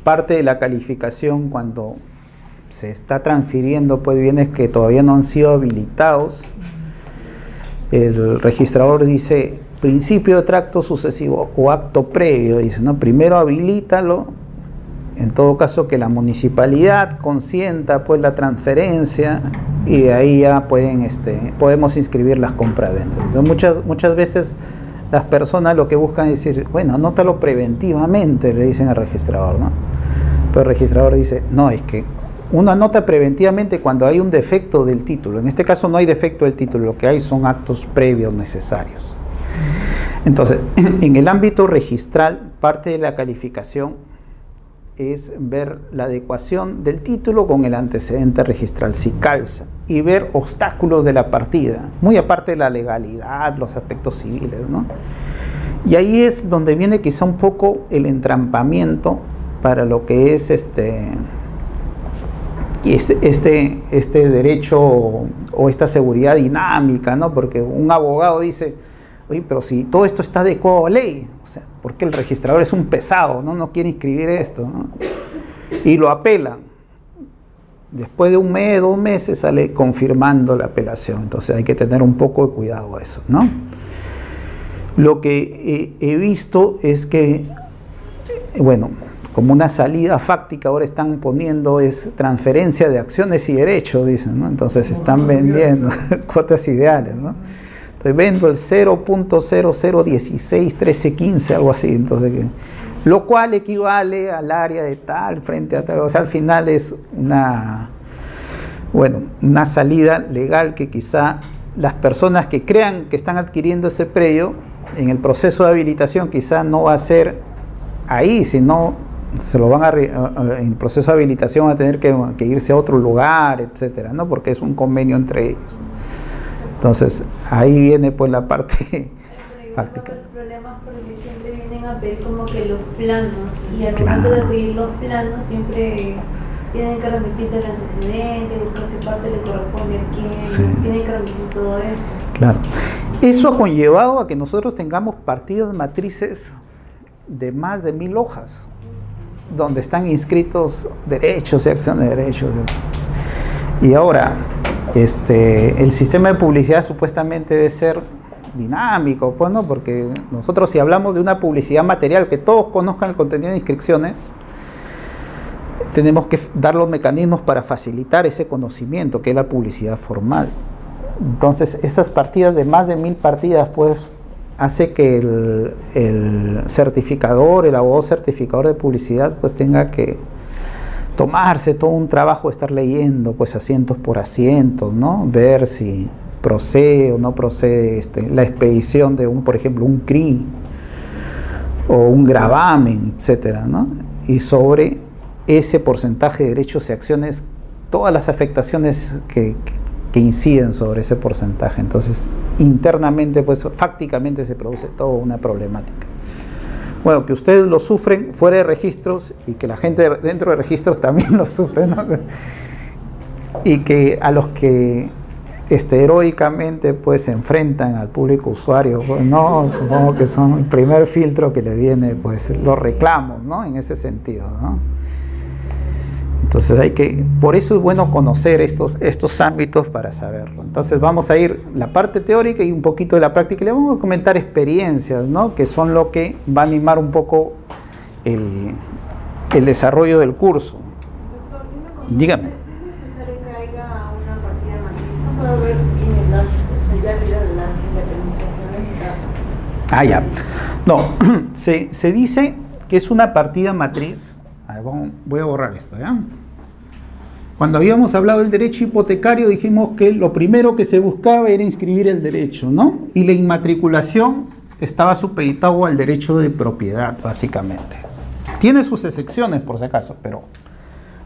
parte de la calificación cuando se está transfiriendo pues bienes que todavía no han sido habilitados, el registrador dice principio de tracto sucesivo o acto previo, dice, ¿no? Primero habilítalo, en todo caso que la municipalidad consienta pues la transferencia y de ahí ya podemos inscribir las compraventas. Entonces muchas veces las personas lo que buscan es decir, bueno, anótalo preventivamente, le dicen al registrador, ¿no? Pero el registrador dice, no, es que uno anota preventivamente cuando hay un defecto del título. En este caso no hay defecto del título, lo que hay son actos previos necesarios. Entonces, en el ámbito registral, parte de la calificación es ver la adecuación del título con el antecedente registral, si calza, y ver obstáculos de la partida, muy aparte de la legalidad, los aspectos civiles, ¿no? Y ahí es donde viene quizá un poco el entrampamiento para lo que es este derecho o esta seguridad dinámica, ¿no? Porque un abogado dice, oye, pero si todo esto está adecuado a ley, o sea, ¿por qué el registrador es un pesado, no quiere inscribir esto, ¿no? Y lo apela. Después de un mes, 2 meses, sale confirmando la apelación. Entonces hay que tener un poco de cuidado a eso, ¿no? Lo que he visto es que, bueno, como una salida fáctica ahora están poniendo es transferencia de acciones y derechos, dicen, ¿no? Entonces están vendiendo cuotas ideales, ¿no? Entonces vendo el 0.00161315, algo así, entonces, lo cual equivale al área de tal frente a tal, o sea, al final es una salida legal que quizá las personas que crean que están adquiriendo ese predio, en el proceso de habilitación quizá no va a ser ahí, sino se lo van en el proceso de habilitación van a tener que irse a otro lugar, etcétera, ¿no? Porque es un convenio entre ellos. Entonces, ahí viene pues la parte fáctica. El problema es porque siempre vienen a pedir como que los planos, y al momento de pedir los planos siempre tienen que remitirse al antecedente, buscar qué parte le corresponde a quién, tienen que remitir todo esto. Claro. Eso ha conllevado a que nosotros tengamos partidas matrices de más de 1000 hojas, donde están inscritos derechos y acciones de derechos. Y ahora, el sistema de publicidad supuestamente debe ser dinámico, pues, ¿no? Porque nosotros, si hablamos de una publicidad material, que todos conozcan el contenido de inscripciones, tenemos que dar los mecanismos para facilitar ese conocimiento, que es la publicidad formal. Entonces, estas partidas de más de 1000 partidas, pues, hace que el certificador, el abogado certificador de publicidad, pues tenga que tomarse todo un trabajo de estar leyendo, pues, asientos por asientos, ¿no? Ver si procede o no procede la expedición de por ejemplo, un CRI o un gravamen, etcétera, ¿no? Y sobre ese porcentaje de derechos y acciones, todas las afectaciones que inciden sobre ese porcentaje. Entonces, internamente, pues, fácticamente se produce toda una problemática. Bueno, que ustedes lo sufren fuera de registros y que la gente dentro de registros también lo sufre, ¿no? Y que a los que heroicamente pues se enfrentan al público usuario, pues, no, supongo que son el primer filtro que les viene, pues, los reclamos, ¿no? En ese sentido, ¿no? Entonces por eso es bueno conocer estos ámbitos para saberlo. Entonces vamos a ir la parte teórica y un poquito de la práctica, y le vamos a comentar experiencias, ¿no? Que son lo que va a animar un poco el desarrollo del curso. Doctor, Dígame. ¿Es necesario que haya una partida matriz? ¿No puede haber las independizaciones? Ah, ya. No, se dice que es una partida matriz. A ver, voy a borrar esto, ¿ya? Cuando habíamos hablado del derecho hipotecario, dijimos que lo primero que se buscaba era inscribir el derecho, ¿no? Y la inmatriculación estaba supeditado al derecho de propiedad, básicamente. Tiene sus excepciones, por si acaso, pero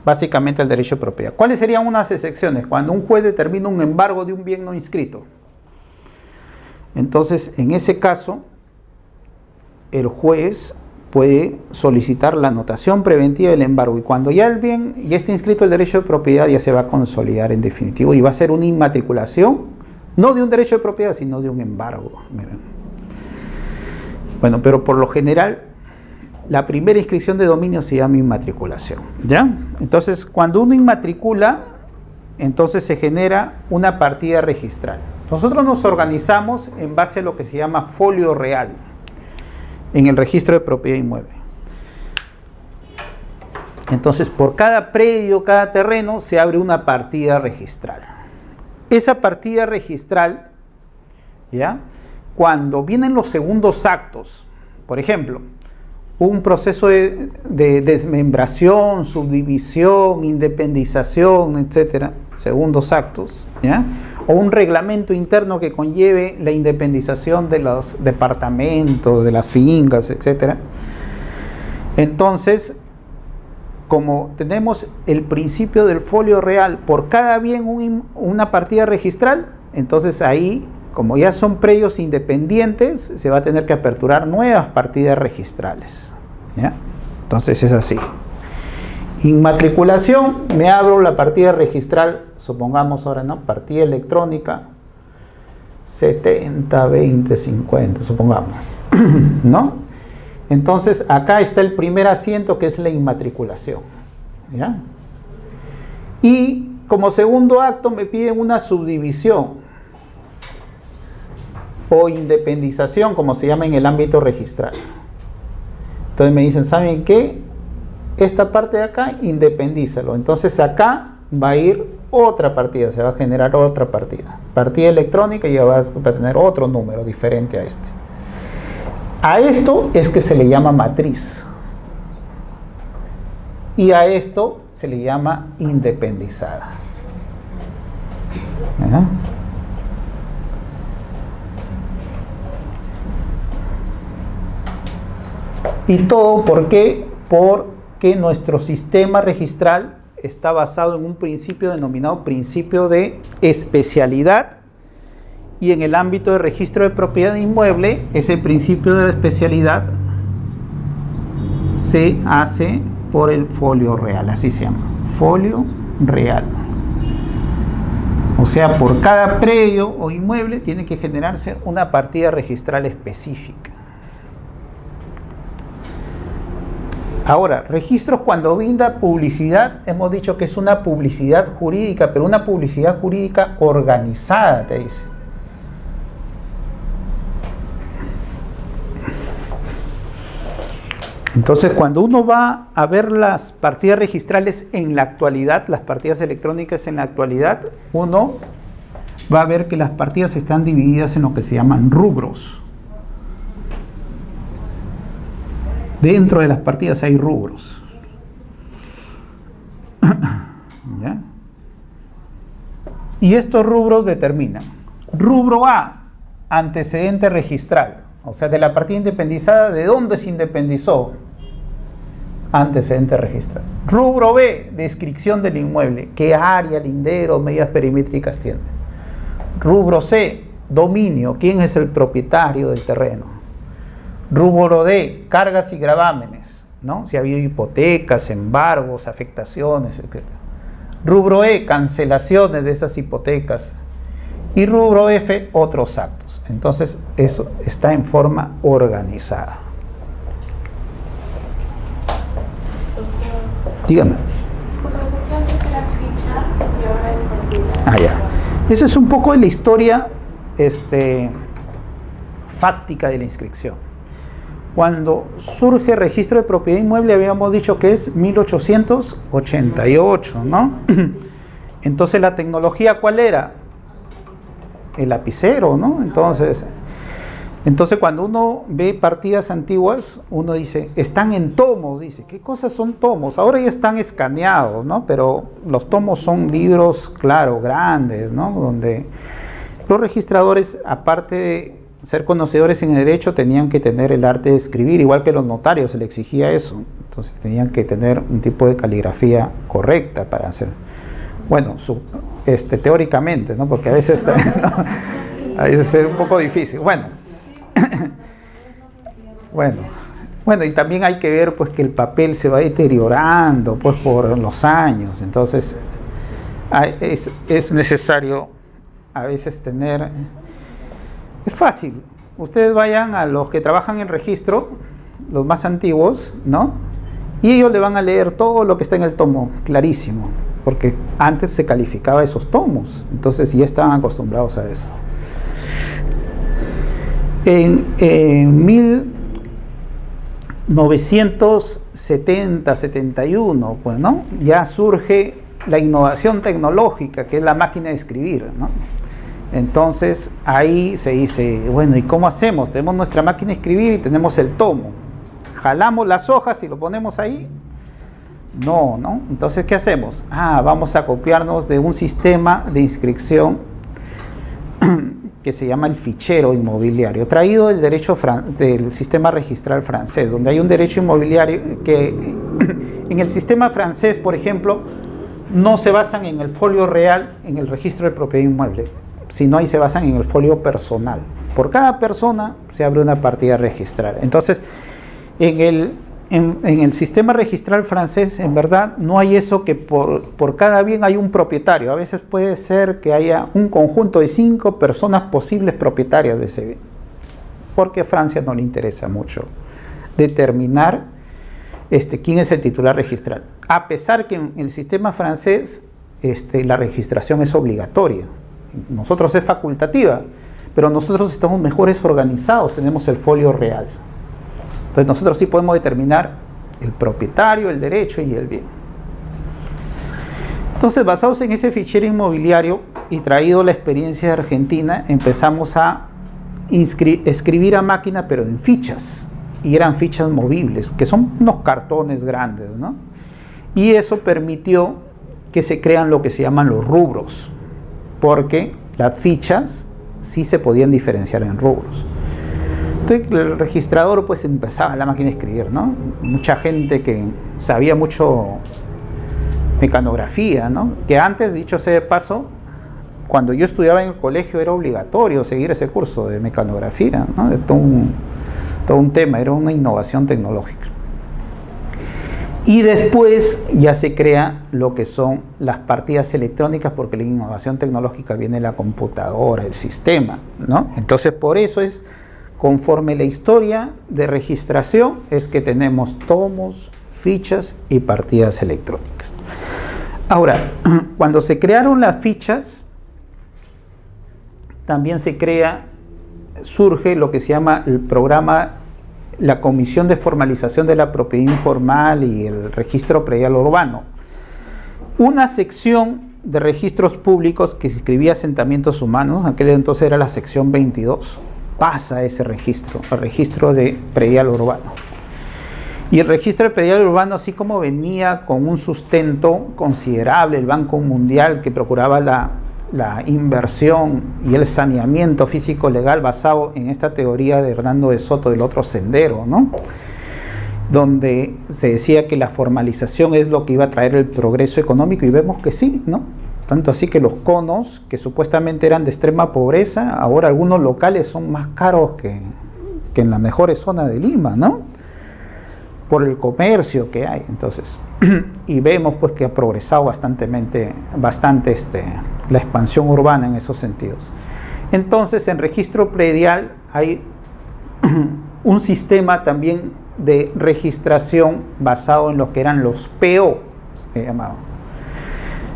básicamente el derecho de propiedad. ¿Cuáles serían unas excepciones? Cuando un juez determina un embargo de un bien no inscrito. Entonces, en ese caso, el juez puede solicitar la anotación preventiva del embargo, y cuando ya el bien ya está inscrito el derecho de propiedad, ya se va a consolidar en definitivo y va a ser una inmatriculación, no de un derecho de propiedad, sino de un embargo. Miren. Bueno, pero por lo general La primera inscripción de dominio se llama inmatriculación, ¿ya? Entonces, cuando uno inmatricula, entonces se genera una partida registral. Nosotros nos organizamos en base a lo que se llama folio real en el registro de propiedad inmueble. Entonces, por cada predio, cada terreno, se abre una partida registral. Esa partida registral, ¿ya? Cuando vienen los segundos actos, por ejemplo, un proceso de desmembración, subdivisión, independización, etcétera, segundos actos, ¿ya? O un reglamento interno que conlleve la independización de los departamentos, de las fincas, etcétera. Entonces, como tenemos el principio del folio real, por cada bien una partida registral, entonces ahí, como ya son predios independientes, se va a tener que aperturar nuevas partidas registrales, ¿ya? Entonces es así. Inmatriculación, me abro la partida registral, supongamos ahora, ¿no? Partida electrónica 70, 20, 50, supongamos, ¿no? Entonces acá está el primer asiento, que es la inmatriculación, ¿ya? Y como segundo acto me piden una subdivisión o independización, como se llama en el ámbito registral. Entonces me dicen, ¿saben qué? Esta parte de acá, independízalo. Entonces acá va a ir otra partida, se va a generar otra partida. Partida electrónica y ya va a tener otro número diferente a este. A esto es que se le llama matriz. Y a esto se le llama independizada. ¿Ya? ¿Y todo por qué? Porque nuestro sistema registral está basado en un principio denominado principio de especialidad, y en el ámbito de registro de propiedad inmueble, ese principio de especialidad se hace por el folio real, así se llama, folio real. O sea, por cada predio o inmueble tiene que generarse una partida registral específica. Ahora, registros cuando brinda publicidad, hemos dicho que es una publicidad jurídica, pero una publicidad jurídica organizada, te dice. Entonces, cuando uno va a ver las partidas registrales en la actualidad, las partidas electrónicas en la actualidad, uno va a ver que las partidas están divididas en lo que se llaman rubros. Dentro de las partidas hay rubros. ¿Ya? Y estos rubros determinan. Rubro A, antecedente registral. O sea, de la partida independizada, ¿de dónde se independizó? Antecedente registral. Rubro B, descripción del inmueble. ¿Qué área, lindero, medidas perimétricas tiene? Rubro C, dominio. ¿Quién es el propietario del terreno? Rubro D, cargas y gravámenes, ¿no? Si ha habido hipotecas, embargos, afectaciones, etc. Rubro E, cancelaciones de esas hipotecas. Y rubro F, otros actos. Entonces, eso está en forma organizada. Dígame. Ah, ya. Esa es un poco de la historia fáctica de la inscripción. Cuando surge el registro de propiedad inmueble, habíamos dicho que es 1888, ¿no? Entonces, ¿la tecnología cuál era? El lapicero, ¿no? Entonces, cuando uno ve partidas antiguas, uno dice, están en tomos, dice, ¿qué cosas son tomos? Ahora ya están escaneados, ¿no? Pero los tomos son libros, claro, grandes, ¿no? Donde los registradores, aparte de ser conocedores en el derecho, tenían que tener el arte de escribir, igual que los notarios, se les exigía eso. Entonces tenían que tener un tipo de caligrafía correcta para hacer, bueno, teóricamente, ¿no? Porque a veces, ¿no? A veces es un poco difícil. Bueno, y también hay que ver, pues, que el papel se va deteriorando, pues, por los años. Entonces es necesario a veces tener. Es fácil. Ustedes vayan a los que trabajan en registro, los más antiguos, ¿no? Y ellos le van a leer todo lo que está en el tomo, clarísimo, porque antes se calificaba esos tomos, entonces ya estaban acostumbrados a eso. En 1970, 71, pues, ¿no? Ya surge la innovación tecnológica, que es la máquina de escribir, ¿no? Entonces ahí se dice, bueno, ¿y cómo hacemos? Tenemos nuestra máquina de escribir y tenemos el tomo. ¿Jalamos las hojas y lo ponemos ahí? No, ¿no? Entonces, ¿qué hacemos? Vamos a copiarnos de un sistema de inscripción que se llama el fichero inmobiliario, traído del del sistema registral francés, donde hay un derecho inmobiliario que en el sistema francés, por ejemplo, no se basan en el folio real, en el registro de propiedad inmueble, sino ahí se basan en el folio personal. Por cada persona se abre una partida registral. Entonces, en el sistema registral francés, en verdad, no hay eso que por cada bien hay un propietario. A veces puede ser que haya un conjunto de 5 personas posibles propietarias de ese bien, porque a Francia no le interesa mucho determinar quién es el titular registral. A pesar que en el sistema francés la registración es obligatoria. Nosotros es facultativa, pero nosotros estamos mejores organizados, tenemos el folio real. Entonces nosotros sí podemos determinar el propietario, el derecho y el bien. Entonces, basados en ese fichero inmobiliario y traído la experiencia de Argentina, empezamos a escribir a máquina, pero en fichas. Y eran fichas movibles, que son unos cartones grandes, ¿no? Y eso permitió que se crean lo que se llaman los rubros, porque las fichas sí se podían diferenciar en rubros. Entonces el registrador pues empezaba la máquina a escribir, ¿no? Mucha gente que sabía mucho mecanografía, ¿no? Que antes, dicho sea de paso, cuando yo estudiaba en el colegio era obligatorio seguir ese curso de mecanografía, ¿no? De todo un tema, era una innovación tecnológica. Y después ya se crea lo que son las partidas electrónicas, porque la innovación tecnológica viene de la computadora, el sistema, ¿no? Entonces por eso es, conforme la historia de registración, es que tenemos tomos, fichas y partidas electrónicas. Ahora, cuando se crearon las fichas, también surge lo que se llama el programa, la Comisión de Formalización de la Propiedad Informal y el Registro Predial Urbano. Una sección de registros públicos que se escribía asentamientos humanos, en aquel entonces era la sección 22, pasa ese registro, el registro de predial urbano. Y el registro de predial urbano, así como venía con un sustento considerable, el Banco Mundial, que procuraba la inversión y el saneamiento físico legal basado en esta teoría de Hernando de Soto del otro sendero, ¿no? Donde se decía que la formalización es lo que iba a traer el progreso económico, y vemos que sí, ¿no? Tanto así que los conos, que supuestamente eran de extrema pobreza, ahora algunos locales son más caros que en las mejores zonas de Lima, ¿no? Por el comercio que hay, entonces. Y vemos pues que ha progresado bastante la expansión urbana en esos sentidos. Entonces, en registro predial hay un sistema también de registración basado en lo que eran los PO, se llamaban.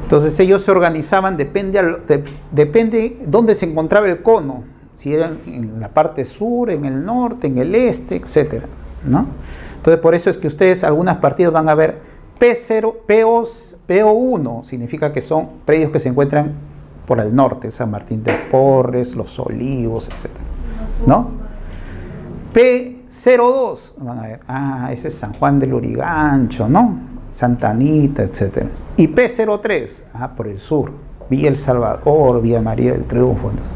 Entonces ellos se organizaban, depende dónde se encontraba el cono, si eran en la parte sur, en el norte, en el este, etcétera, ¿no? Entonces por eso es que ustedes, algunas partidas van a ver P0, PO1, significa que son predios que se encuentran por el norte, San Martín de Porres, Los Olivos, etcétera, ¿no? P02, van a ver, ese es San Juan del Lurigancho, ¿no? Santa Anita, etc. Y P03, por el sur, Villa El Salvador, Villa María del Triunfo. Entonces,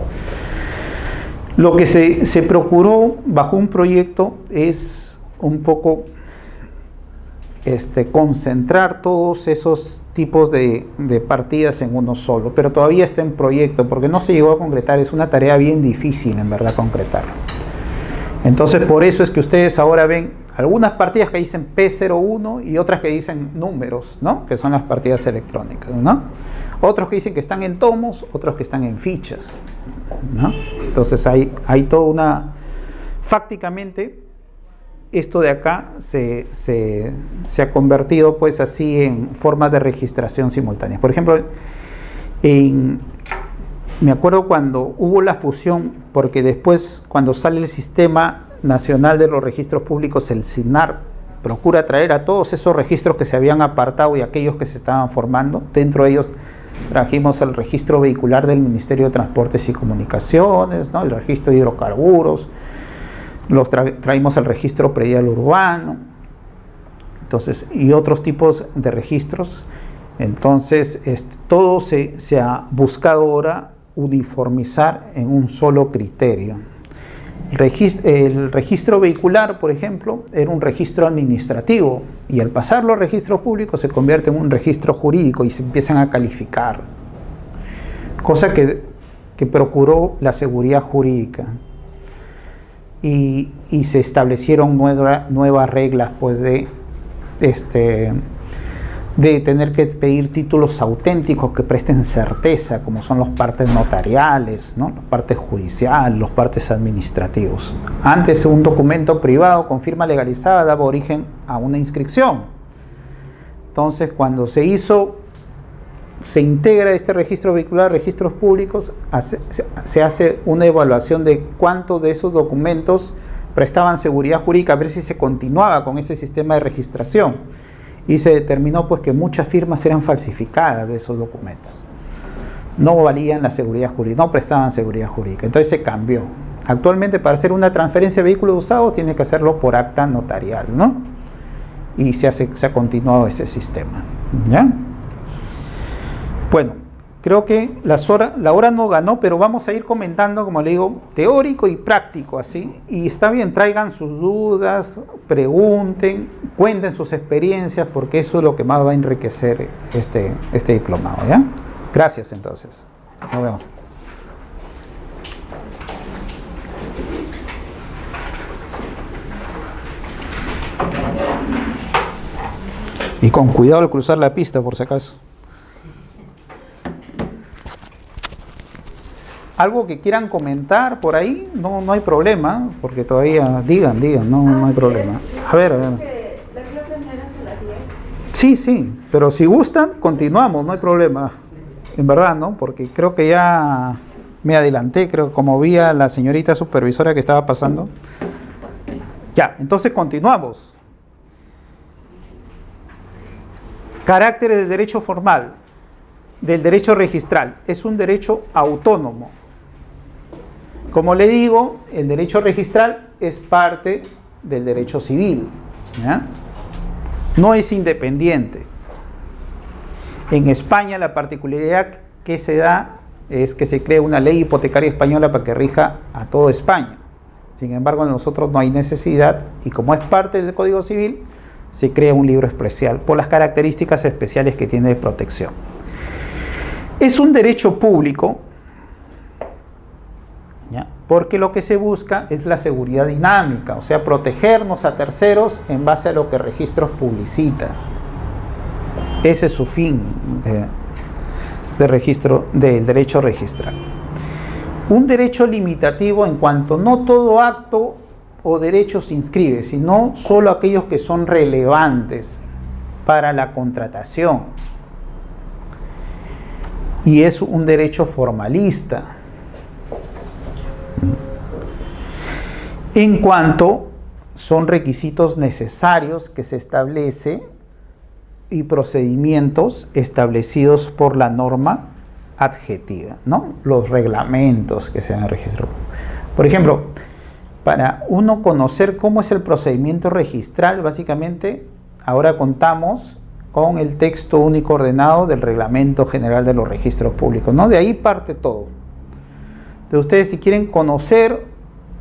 lo que se procuró bajo un proyecto es un poco concentrar todos esos tipos de partidas en uno solo, pero todavía está en proyecto porque no se llegó a concretar, es una tarea bien difícil en verdad concretarlo. Entonces por eso es que ustedes ahora ven algunas partidas que dicen P01 y otras que dicen números, ¿no? Que son las partidas electrónicas, ¿no? Otros que dicen que están en tomos, otros que están en fichas, ¿no? Entonces hay toda una... Fácticamente, esto de acá se ha convertido pues así en formas de registración simultáneas. Por ejemplo, me acuerdo cuando hubo la fusión, porque después cuando sale el Sistema Nacional de los Registros Públicos, el SINAR procura traer a todos esos registros que se habían apartado y aquellos que se estaban formando. Dentro de ellos trajimos el registro vehicular del Ministerio de Transportes y Comunicaciones, ¿no? El registro de hidrocarburos, traímos el registro predial urbano, entonces, y otros tipos de registros. Entonces, todo se ha buscado ahora uniformizar en un solo criterio. El registro vehicular, por ejemplo, era un registro administrativo, y al pasarlo a registros públicos se convierte en un registro jurídico y se empiezan a calificar, cosa que procuró la seguridad jurídica. Y se establecieron nuevas reglas pues de tener que pedir títulos auténticos que presten certeza, como son los partes notariales, ¿no? Los partes judiciales, los partes administrativos. Antes, un documento privado con firma legalizada daba origen a una inscripción. Entonces, cuando se integra este registro vehicular, registros públicos, se hace una evaluación de cuántos de esos documentos prestaban seguridad jurídica, a ver si se continuaba con ese sistema de registración. Y se determinó pues que muchas firmas eran falsificadas de esos documentos. No valían la seguridad jurídica, no prestaban seguridad jurídica. Entonces se cambió. Actualmente, para hacer una transferencia de vehículos usados, tiene que hacerlo por acta notarial, ¿no? Y se ha continuado ese sistema, ¿ya? Bueno, creo que la hora no ganó, pero vamos a ir comentando, como le digo, teórico y práctico, así. Y está bien, traigan sus dudas, pregunten, cuenten sus experiencias, porque eso es lo que más va a enriquecer este diplomado, ¿ya? Gracias, entonces. Nos vemos. Y con cuidado al cruzar la pista, por si acaso. ¿Algo que quieran comentar por ahí? No hay problema, porque todavía digan, no hay problema. A ver. ¿La clase no era hasta las 10? Sí, pero si gustan, continuamos, no hay problema. En verdad, ¿no? Porque creo que ya me adelanté, creo, como vi a la señorita supervisora que estaba pasando. Ya, entonces continuamos. Carácter de derecho formal del derecho registral. Es un derecho autónomo. Como le digo, el derecho registral es parte del derecho civil, ¿ya? No es independiente. En España la particularidad que se da es que se crea una ley hipotecaria española para que rija a toda España. Sin embargo, en nosotros no hay necesidad, y como es parte del Código Civil, se crea un libro especial por las características especiales que tiene de protección. Es un derecho público, ¿ya? Porque lo que se busca es la seguridad dinámica, o sea, protegernos a terceros en base a lo que registros publicita. Ese es su fin del derecho registral. Un derecho limitativo en cuanto no todo acto o derecho se inscribe, sino solo aquellos que son relevantes para la contratación. Y es un derecho formalista. En cuanto son requisitos necesarios que se establece y procedimientos establecidos por la norma adjetiva, ¿no? Los reglamentos que se han registrado. Por ejemplo, para uno conocer cómo es el procedimiento registral, básicamente ahora contamos con el texto único ordenado del Reglamento General de los Registros Públicos, ¿no? De ahí parte todo. De ustedes, si quieren conocer,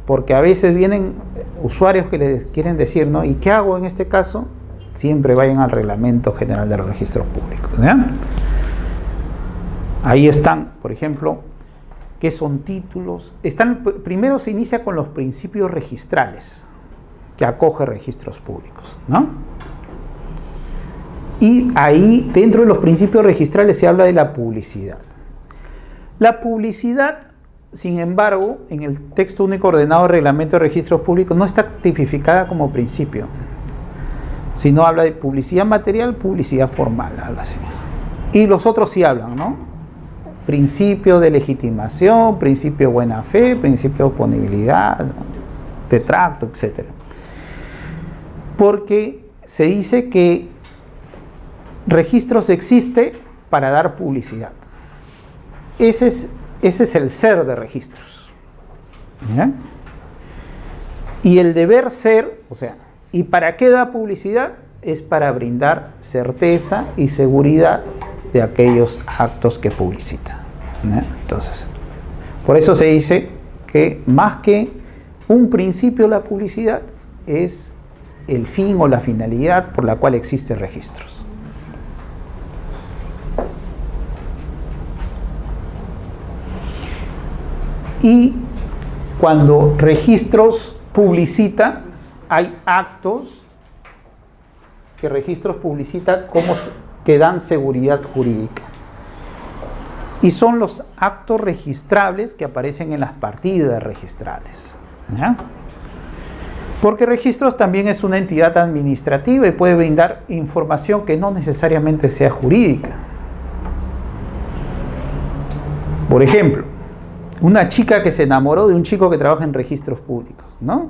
porque a veces vienen usuarios que les quieren decir, ¿no? ¿Y qué hago en este caso? Siempre vayan al Reglamento General de los Registros Públicos, ¿ya? Ahí están, por ejemplo, ¿qué son títulos? Primero se inicia con los principios registrales que acoge registros públicos, ¿no? Y ahí, dentro de los principios registrales, se habla de la publicidad. La publicidad sin embargo, en el texto único ordenado de reglamento de registros públicos no está tipificada como principio, sino habla de publicidad material, publicidad formal, algo así. Y los otros sí hablan, ¿no? Principio de legitimación, principio de buena fe, principio de oponibilidad, de tracto, etc. Porque se dice que registros existe para dar publicidad. Ese es el ser de registros. ¿Ya? Y el deber ser, o sea, ¿y para qué da publicidad? Es para brindar certeza y seguridad de aquellos actos que publicita. ¿Ya? Entonces, por eso se dice que más que un principio de la publicidad es el fin o la finalidad por la cual existen registros. Y cuando registros publicita, hay actos que registros publicita que dan seguridad jurídica. Y son los actos registrables que aparecen en las partidas registrales. ¿Ya? Porque registros también es una entidad administrativa y puede brindar información que no necesariamente sea jurídica. Por ejemplo, una chica que se enamoró de un chico que trabaja en registros públicos, ¿no?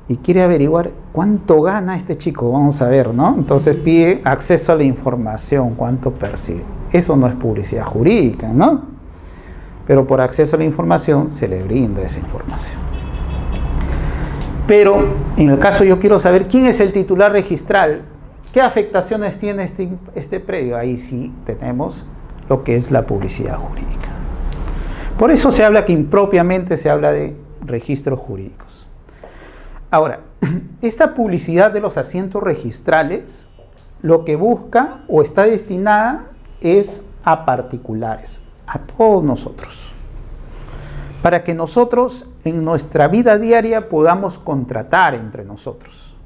Y quiere averiguar cuánto gana este chico, vamos a ver, ¿no? Entonces pide acceso a la información, cuánto percibe. Eso no es publicidad jurídica, ¿no? Pero por acceso a la información se le brinda esa información. Pero en el caso yo quiero saber quién es el titular registral, qué afectaciones tiene este predio. Ahí sí tenemos lo que es la publicidad jurídica. Por eso se habla que impropiamente se habla de registros jurídicos. Ahora, esta publicidad de los asientos registrales lo que busca o está destinada es a particulares, a todos nosotros, para que nosotros en nuestra vida diaria podamos contratar entre nosotros.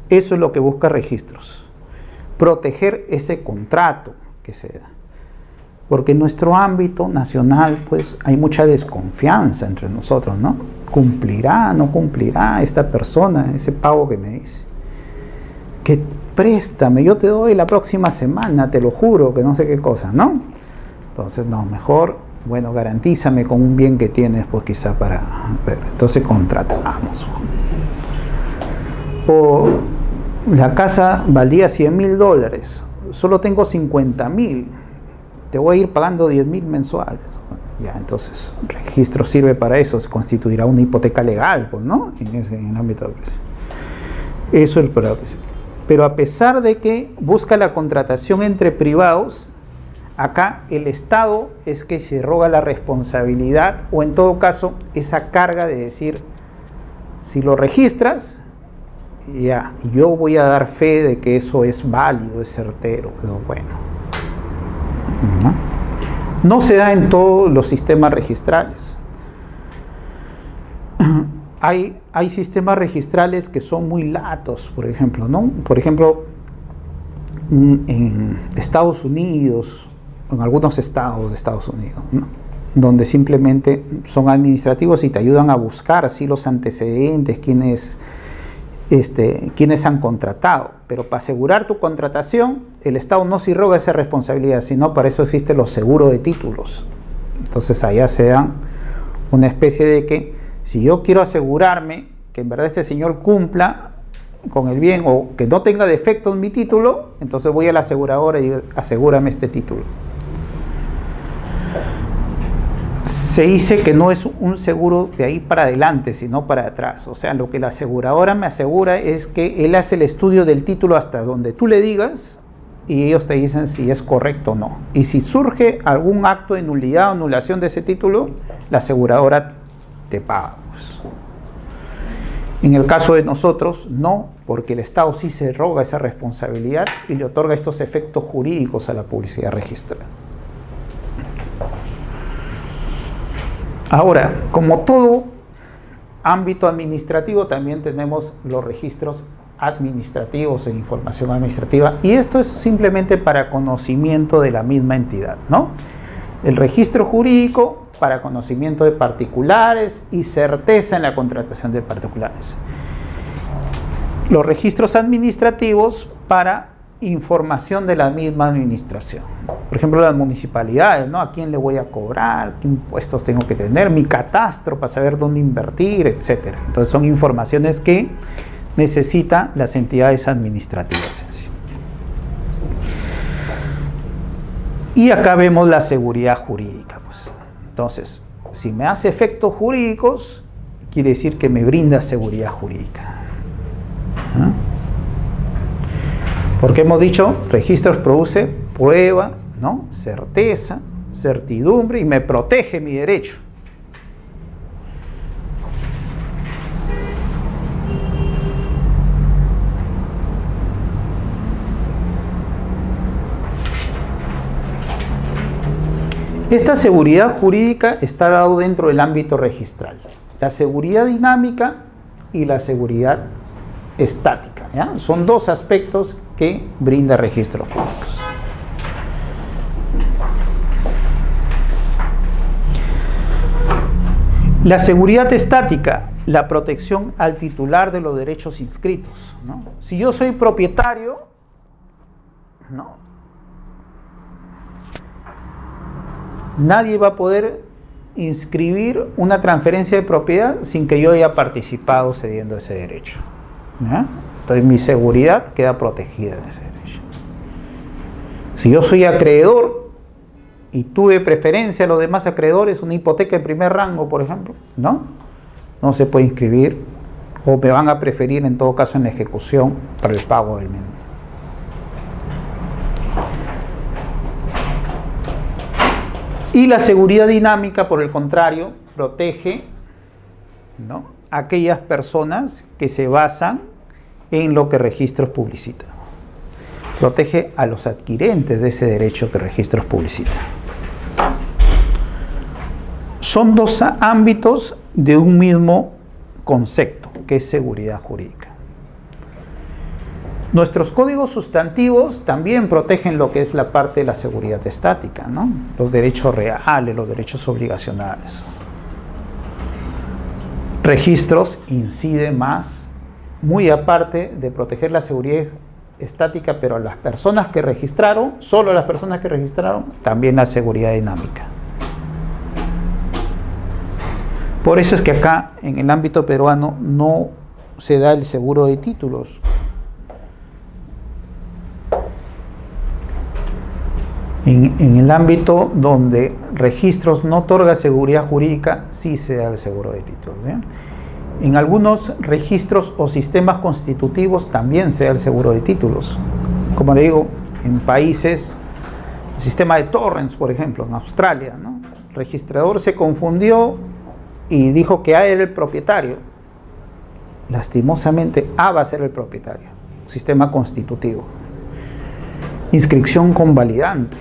Eso es lo que busca registros, proteger ese contrato que se da. Porque en nuestro ámbito nacional, pues, hay mucha desconfianza entre nosotros, ¿no? ¿Cumplirá, no cumplirá esta persona ese pago que me dice? Que préstame, yo te doy la próxima semana, te lo juro, que no sé qué cosa, ¿no? Entonces, no, mejor, bueno, garantízame con un bien que tienes, pues quizá para ver. Entonces contratamos. O la casa valía $100,000, solo tengo 50,000. Te voy a ir pagando 10,000 mensuales. Ya, entonces, el registro sirve para eso, se constituirá una hipoteca legal, pues, ¿no? En el ámbito de precio. Eso es el precio. Pero a pesar de que busca la contratación entre privados, acá el Estado es que se roga la responsabilidad, o en todo caso, esa carga de decir, si lo registras, ya, yo voy a dar fe de que eso es válido, es certero, pero bueno. No se da en todos los sistemas registrales. Hay sistemas registrales que son muy latos, por ejemplo, ¿no? Por ejemplo, en Estados Unidos, en algunos estados de Estados Unidos, ¿no? Donde simplemente son administrativos y te ayudan a buscar así los antecedentes, quiénes han contratado. Pero para asegurar tu contratación, el Estado no se roga esa responsabilidad, sino para eso existen los seguros de títulos. Entonces allá se dan una especie de que si yo quiero asegurarme que en verdad este señor cumpla con el bien o que no tenga defecto en mi título, entonces voy a la aseguradora y digo, asegúrame este título. Se dice que no es un seguro de ahí para adelante, sino para atrás. O sea, lo que la aseguradora me asegura es que él hace el estudio del título hasta donde tú le digas y ellos te dicen si es correcto o no. Y si surge algún acto de nulidad o anulación de ese título, la aseguradora te paga. En el caso de nosotros, no, porque el Estado sí se roga esa responsabilidad y le otorga estos efectos jurídicos a la publicidad registrada. Ahora, como todo ámbito administrativo, también tenemos los registros administrativos e información administrativa, y esto es simplemente para conocimiento de la misma entidad, ¿no? El registro jurídico para conocimiento de particulares y certeza en la contratación de particulares. Los registros administrativos para información de la misma administración. Por ejemplo, las municipalidades, ¿no? ¿A quién le voy a cobrar? ¿Qué impuestos tengo que tener? Mi catastro para saber dónde invertir, etcétera. Entonces son informaciones que necesitan las entidades administrativas en sí. Y acá vemos la seguridad jurídica. Pues. Entonces, si me hace efectos jurídicos, quiere decir que me brinda seguridad jurídica. ¿Ah? Porque hemos dicho, registros produce prueba, ¿no? Certeza, certidumbre y me protege mi derecho. Esta seguridad jurídica está dado dentro del ámbito registral. La seguridad dinámica y la seguridad estática, ¿ya? Son dos aspectos que brinda registros públicos. La seguridad estática, la protección al titular de los derechos inscritos, ¿no? Si yo soy propietario, ¿no? Nadie va a poder inscribir una transferencia de propiedad sin que yo haya participado cediendo ese derecho. ¿Ya? Entonces mi seguridad queda protegida en ese derecho. Si yo soy acreedor y tuve preferencia a los demás acreedores, una hipoteca de primer rango, por ejemplo, no se puede inscribir o me van a preferir en todo caso en la ejecución para el pago del mismo. Y la seguridad dinámica, por el contrario, protege, ¿no?, a aquellas personas que se basan en lo que registros publicitan. Protege a los adquirentes de ese derecho que registros publicitan. Son dos ámbitos de un mismo concepto, que es seguridad jurídica. Nuestros códigos sustantivos también protegen lo que es la parte de la seguridad estática, ¿no? Los derechos reales, los derechos obligacionales. Registros incide más, muy aparte de proteger la seguridad estática, pero a las personas que registraron, solo a las personas que registraron, también la seguridad dinámica. Por eso es que acá, en el ámbito peruano, no se da el seguro de títulos. En el ámbito donde registros no otorga seguridad jurídica, sí se da el seguro de títulos. ¿Bien? En algunos registros o sistemas constitutivos también se da el seguro de títulos. Como le digo, en países, el sistema de Torrens, por ejemplo, en Australia, ¿no? El registrador se confundió y dijo que A era el propietario. Lastimosamente, A va a ser el propietario. Sistema constitutivo. Inscripción convalidante.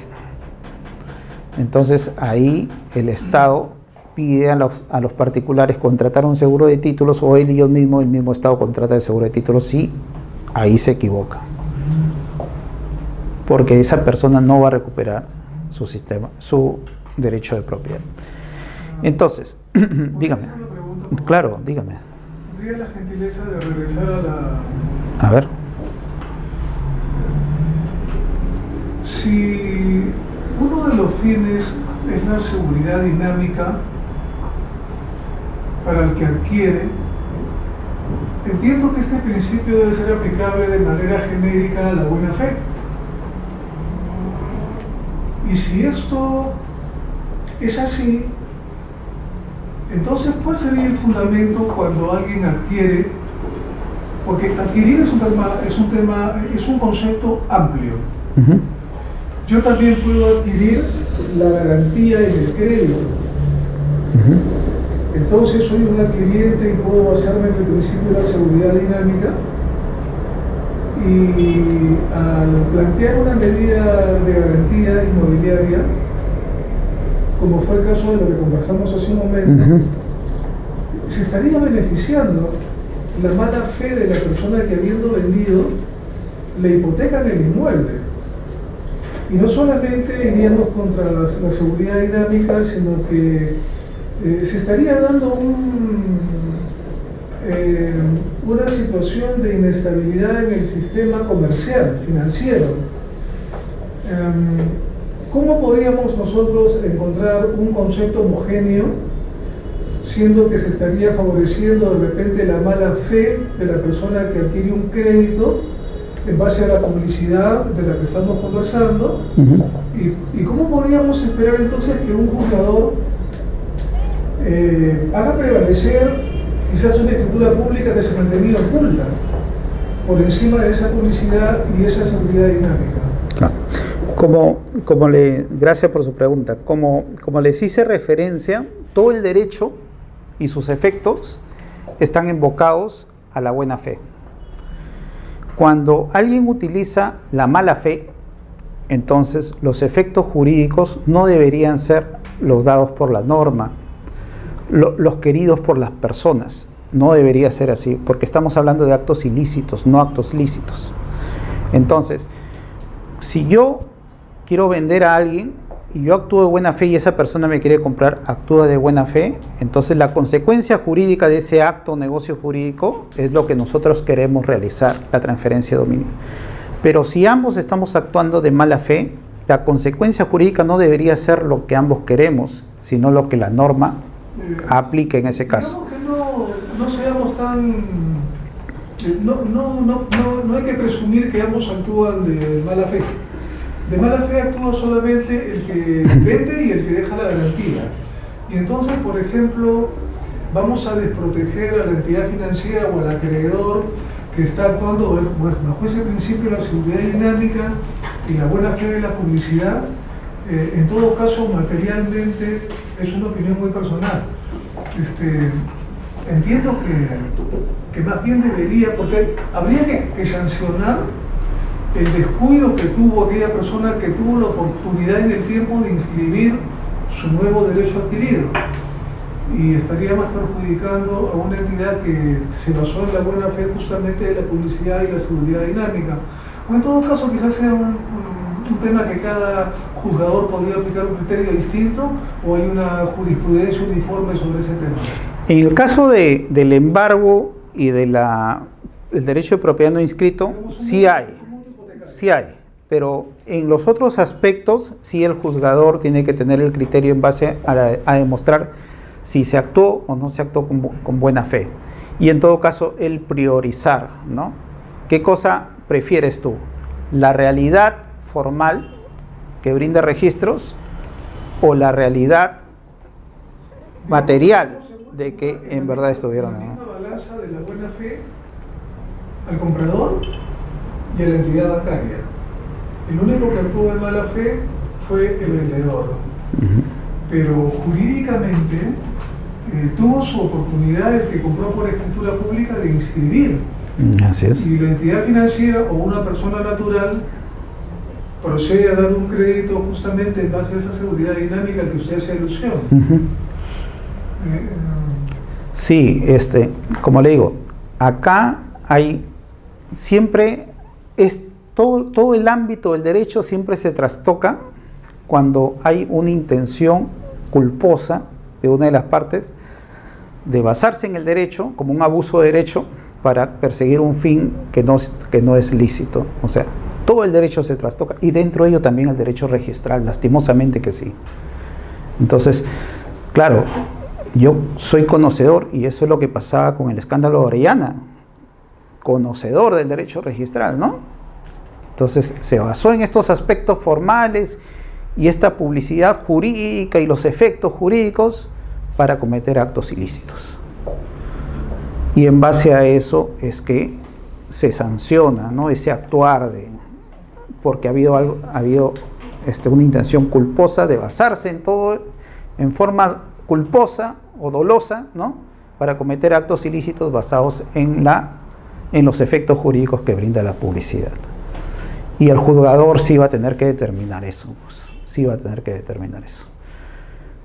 Entonces ahí el Estado pide a los particulares contratar un seguro de títulos, o el mismo Estado contrata el seguro de títulos, y ahí se equivoca. Porque esa persona no va a recuperar su derecho de propiedad. Entonces, dígame. Claro, dígame. ¿Tendría la gentileza de regresar a la... A ver. Si uno de los fines es la seguridad dinámica para el que adquiere, entiendo que este principio debe ser aplicable de manera genérica a la buena fe. Y si esto es así, entonces, ¿cuál sería el fundamento cuando alguien adquiere? Porque adquirir es un concepto amplio. Uh-huh. Yo también puedo adquirir la garantía en el crédito. Uh-huh. Entonces soy un adquiriente y puedo basarme en el principio de la seguridad dinámica, y al plantear una medida de garantía inmobiliaria, como fue el caso de lo que conversamos hace un momento, uh-huh, se estaría beneficiando la mala fe de la persona que, habiendo vendido, le hipotecan el inmueble. Y no solamente iríamos contra la seguridad dinámica, sino que se estaría dando una situación de inestabilidad en el sistema comercial, financiero. ¿Cómo podríamos nosotros encontrar un concepto homogéneo, siendo que se estaría favoreciendo de repente la mala fe de la persona que adquiere un crédito en base a la publicidad de la que estamos conversando? ¿Y cómo podríamos esperar entonces que un juzgador haga prevalecer quizás una escritura pública que se ha mantenido oculta por encima de esa publicidad y esa seguridad dinámica? Gracias por su pregunta. Como les hice referencia, todo el derecho y sus efectos están invocados a la buena fe. Cuando alguien utiliza la mala fe, entonces los efectos jurídicos no deberían ser los dados por la norma, los queridos por las personas. No debería ser así, porque estamos hablando de actos ilícitos, no actos lícitos. Entonces, si yo quiero vender a alguien y yo actúo de buena fe y esa persona me quiere comprar, actúa de buena fe, entonces la consecuencia jurídica de ese acto o negocio jurídico es lo que nosotros queremos realizar, la transferencia de dominio. Pero si ambos estamos actuando de mala fe, la consecuencia jurídica no debería ser lo que ambos queremos, sino lo que la norma aplique en ese caso. Digamos que no seamos tan... No hay que presumir que ambos actúan de mala fe. De mala fe actúa solamente el que vende y el que deja la garantía. Y entonces, por ejemplo, vamos a desproteger a la entidad financiera o al acreedor que está actuando bajo ese principio de la seguridad dinámica y la buena fe de la publicidad. En todo caso, materialmente, es una opinión muy personal. Entiendo que más bien debería, porque habría que sancionar el descuido que tuvo aquella persona que tuvo la oportunidad en el tiempo de inscribir su nuevo derecho adquirido, y estaría más perjudicando a una entidad que se basó en la buena fe justamente de la publicidad y la seguridad dinámica. O en todo caso quizás sea un tema que cada juzgador podría aplicar un criterio distinto, o hay una jurisprudencia uniforme sobre ese tema. En el caso del embargo y del derecho de propiedad no inscrito, sí hay, pero en los otros aspectos sí el juzgador tiene que tener el criterio en base a demostrar si se actuó o no se actuó con buena fe. Y en todo caso el priorizar, ¿no? ¿Qué cosa prefieres tú? ¿La realidad formal que brinda registros o la realidad material de que en verdad estuvieron, ¿no? Una balanza de la buena fe al comprador y a la entidad bancaria. El único que actuó de mala fe fue el vendedor. Pero jurídicamente tuvo su oportunidad el que compró por escritura pública de inscribir. Así es. Y la entidad financiera o una persona natural procede a dar un crédito justamente en base a esa seguridad dinámica que usted hace alusión. Sí, como le digo, acá hay siempre, todo el ámbito del derecho siempre se trastoca cuando hay una intención culposa de una de las partes de basarse en el derecho como un abuso de derecho para perseguir un fin que no es lícito. O sea, todo el derecho se trastoca, y dentro de ello también el derecho registral, lastimosamente que sí. Entonces, claro, yo soy conocedor, y eso es lo que pasaba con el escándalo de Orellana, conocedor del derecho registral, ¿no? Entonces se basó en estos aspectos formales y esta publicidad jurídica y los efectos jurídicos para cometer actos ilícitos. Y en base a eso es que se sanciona, ¿no?, ese actuar porque ha habido una intención culposa de basarse en todo en forma culposa o dolosa, ¿no?, para cometer actos ilícitos basados en los efectos jurídicos que brinda la publicidad. Y el juzgador sí va a tener que determinar eso, pues, sí va a tener que determinar eso.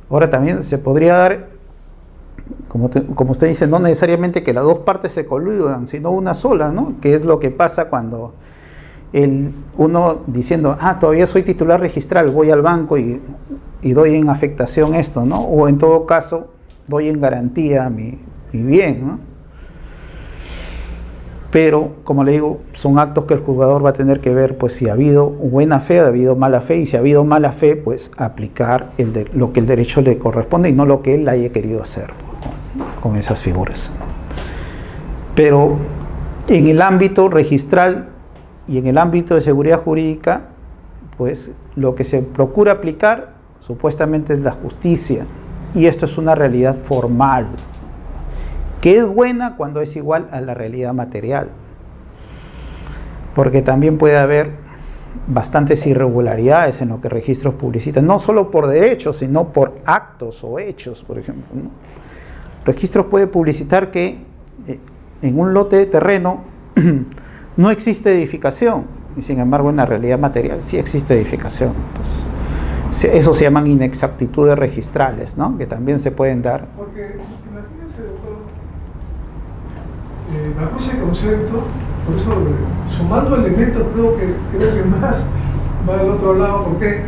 Ahora también se podría dar, como usted dice, no necesariamente que las dos partes se coludan, sino una sola, ¿no?, que es lo que pasa cuando uno diciendo, todavía soy titular registral, voy al banco y doy en afectación esto, ¿no? O en todo caso, doy en garantía mi bien, ¿no? Pero, como le digo, son actos que el juzgador va a tener que ver, pues, si ha habido buena fe o ha habido mala fe, y si ha habido mala fe, pues, aplicar lo que el derecho le corresponde y no lo que él haya querido hacer con esas figuras. Pero en el ámbito registral y en el ámbito de seguridad jurídica, pues, lo que se procura aplicar supuestamente es la justicia, y esto es una realidad formal, que es buena cuando es igual a la realidad material, porque también puede haber bastantes irregularidades en lo que registros publicitan, no solo por derechos, sino por actos o hechos, por ejemplo, ¿no? Registros puede publicitar que en un lote de terreno no existe edificación, y sin embargo en la realidad material sí existe edificación. Entonces, eso se llaman inexactitudes registrales, ¿no? Que también se pueden dar. Porque imagínense, doctor, bajo ese concepto, por eso sumando elementos creo que más va al otro lado. ¿Por qué?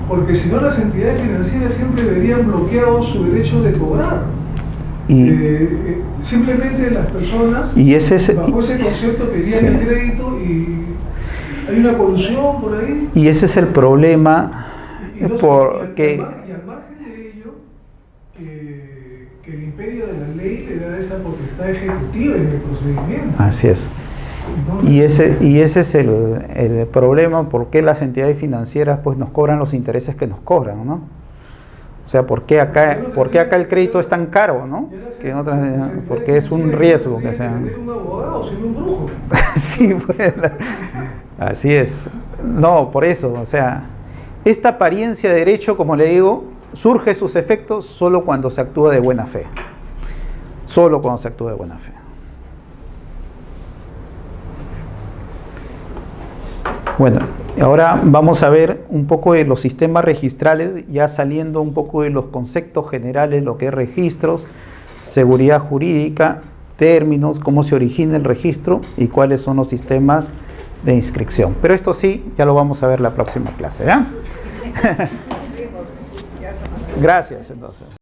Porque si no, las entidades financieras siempre verían bloqueado su derecho de cobrar. Simplemente las personas bajo ese concepto pedían el crédito y hay una colusión por ahí. Y ese es el problema. Y al margen de ello, que el imperio de la ley le da esa potestad ejecutiva en el procedimiento. Así es. Entonces, y ese es el problema, por qué las entidades financieras, pues, nos cobran los intereses que nos cobran, ¿no? O sea, ¿por qué acá el crédito es tan caro, ¿no? Que en otras, porque es un riesgo que sea. Un abogado, sino un brujo. Sí, pues, así es. No, por eso, o sea, esta apariencia de derecho, como le digo, surge sus efectos solo cuando se actúa de buena fe. Solo cuando se actúa de buena fe. Bueno, ahora vamos a ver un poco de los sistemas registrales, ya saliendo un poco de los conceptos generales, lo que es registros, seguridad jurídica, términos, cómo se origina el registro y cuáles son los sistemas de inscripción. Pero esto sí, ya lo vamos a ver la próxima clase, ¿ya? Gracias, entonces.